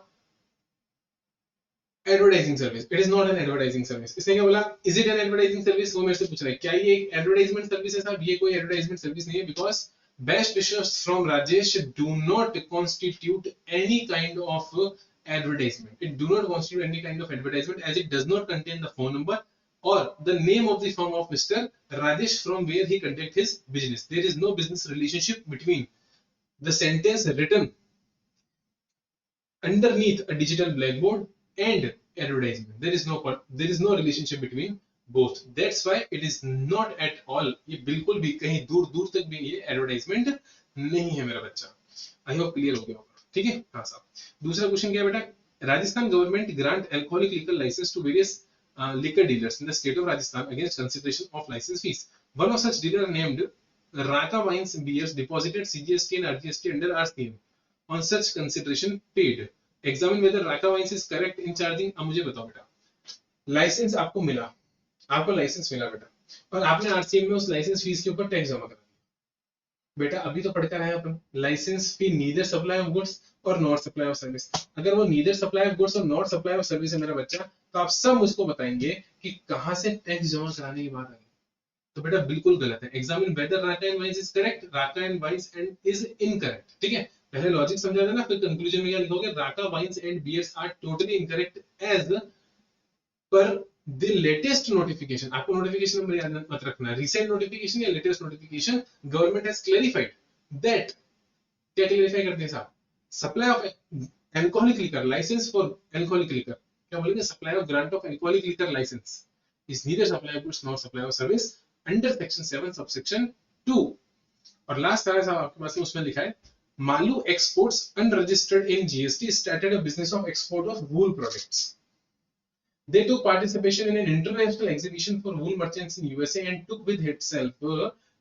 advertising service. It is not an advertising service. इसने क्या बोला? Is it an advertising service? वो मेरे से पूछ रहा है क्या ये एक advertisement service है साहब? ये कोई advertisement service नहीं है, because best wishes from Rajesh do not constitute any kind of advertisement. It do not constitute any kind of advertisement as it does not contain the phone number or the name of the firm of Mr. Rajesh from where he conduct his business. There is no business relationship between the sentence written underneath a digital blackboard and advertisement. There is no relationship between both. That's why it is not at all, ये बिल्कुल भी कहीं दूर दूर तक भी ये advertisement नहीं है मेरा बच्चा। आई होप क्लियर हो गया होगा, ठीक है। हाँ साहब। दूसरा क्वेश्चन क्या है बेटा, Rajasthan government grant alcoholic liquor licence to various liquor dealers in the state of Rajasthan against consideration of license fees. One of such dealer named Raka Wines Beers deposited CGST and RGST under RCM. On such consideration paid. Examine whether Raka Wines is correct in charging. अब मुझे बताओ बेटा, licence आपको मिला, आपको licence मिला बेटा, और आपने आरसीएम में उस लाइसेंस फीस के ऊपर टैक्स जमा करा दिया। बेटा अभी तो पढ़कर आए अपन, licence fee neither supply of goods और नॉट सप्लाई ऑफ सर्विस। अगर वो नीदर सप्लाई ऑफ गुड्स और नॉट सप्लाई ऑफ सर्विस है मेरा बच्चा, तो आप सब मुझको बताएंगे कि कहां से टैक्स जमा कराने की बात आई। तो बेटा बिल्कुल गलत है। एग्जामिन वेदर राका एंड वाइस इज करेक्ट, राका and vice and is incorrect. ठीक है, पहले लॉजिक समझा देना, फिर कंक्लूजन में क्या लिखोगे, राका wines and beers are totally incorrect as per the latest notification. आपको नोटिफिकेशन नंबर याद मत रखना, रिसेंट नोटिफिकेशन या latest notification, government has clarified that, क्या क्लैरिफाई करते हैं साहब, supply of alcoholic liquor licence for alcoholic liquor, क्या बोलेंगे, supply of grant of alcoholic liquor licence is neither supply of goods not supply of service under section 7 subsection 2। और last है साहब आपके पास में, उसमें लिखा है Malu exports unregistered in GST started a business of export of wool products. They took participation in an international exhibition for wool merchants in USA and took with itself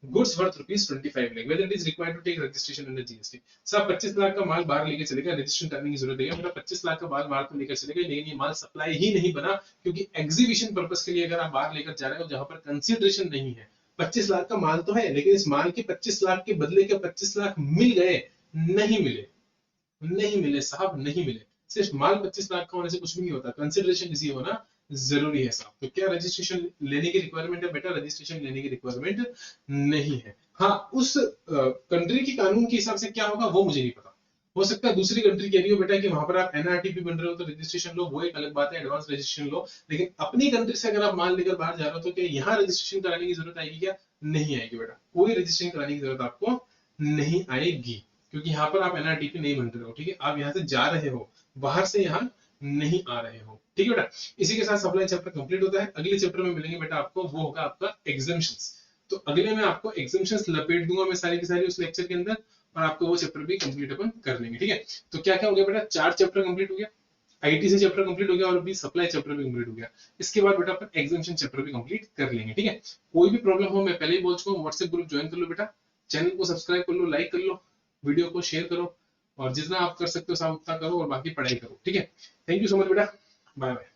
goods worth ₹25 lakh. Whether it is required to take registration under GST. सब 25 लाख का माल बाहर लेके चलेगा, registration करने की जरूरत है, मतलब 25 लाख का माल तो लेकर चलेगा, लेकिन ये माल सप्लाई ही नहीं बना, क्योंकि एग्जीबिशन पर्पस के लिए अगर आप बाहर लेकर जा रहे हो जहां पर कंसिडरेशन नहीं है, 25 लाख का माल तो है, लेकिन इस माल के 25 लाख के बदले के 25 लाख मिल गए, नहीं मिले, नहीं मिले साहब, नहीं मिले। सिर्फ माल 25 लाख का होने से कुछ भी नहीं होता, कंसिडरेशन इसी होना जरूरी है साहब। तो क्या रजिस्ट्रेशन लेने की रिक्वायरमेंट है बेटा? रजिस्ट्रेशन लेने की रिक्वायरमेंट नहीं है। हाँ, उस कंट्री की कानून के हिसाब से क्या होगा वो मुझे नहीं पता, हो सकता है दूसरी कंट्री कह रही हो बेटा कि वहां पर आप एनआरटीपी बन रहे हो तो रजिस्ट्रेशन लो, वो एक अलग बात है, एडवांस रजिस्ट्रेशन लो, लेकिन अपनी कंट्री से अगर आप माल लेकर बाहर जा रहे हो तो क्या यहाँ रजिस्ट्रेशन कराने की जरूरत आएगी क्या? नहीं आएगी बेटा, कोई रजिस्ट्रेशन कराने की जरूरत आपको नहीं आएगी, क्योंकि यहाँ पर आप एनआरटीपी नहीं बन रहे हो। ठीक है, आप यहाँ से जा रहे हो, बाहर से यहाँ नहीं आ रहे हो। ठीक है बेटा, इसी के साथ सप्लाई चैप्टर कंप्लीट होता है। अगले चैप्टर में मिलेंगे बेटा आपको, वो होगा आपका एग्जम्पशंस। तो अगले में आपको एग्जम्पशंस लपेट दूंगा मैं सारी की सारी उस लेक्चर के अंदर, और आपको वो चैप्टर भी कंप्लीट अपन कर लेंगे। ठीक है, तो क्या क्या हो गया बेटा, 4 चैप्टर कंप्लीट हो गया, आईटी से चैप्टर कंप्लीट हो गया, और अभी सप्लाई चैप्टर भी कंप्लीट हो गया। इसके बाद बेटा अपन एग्जम्पशन चैप्टर भी कंप्लीट कर लेंगे। ठीक है, कोई भी प्रॉब्लम हो, मैं पहले ही बोल चुका हूँ, व्हाट्सएप ग्रुप ज्वाइन कर लो बेटा, चैनल को सब्सक्राइब कर लो, लाइक कर लो, वीडियो को शेयर करो, और जितना आप कर सकते हो सब उतना करो, और बाकी पढ़ाई करो। ठीक है, थैंक यू सो मच बेटा, बाय बाय।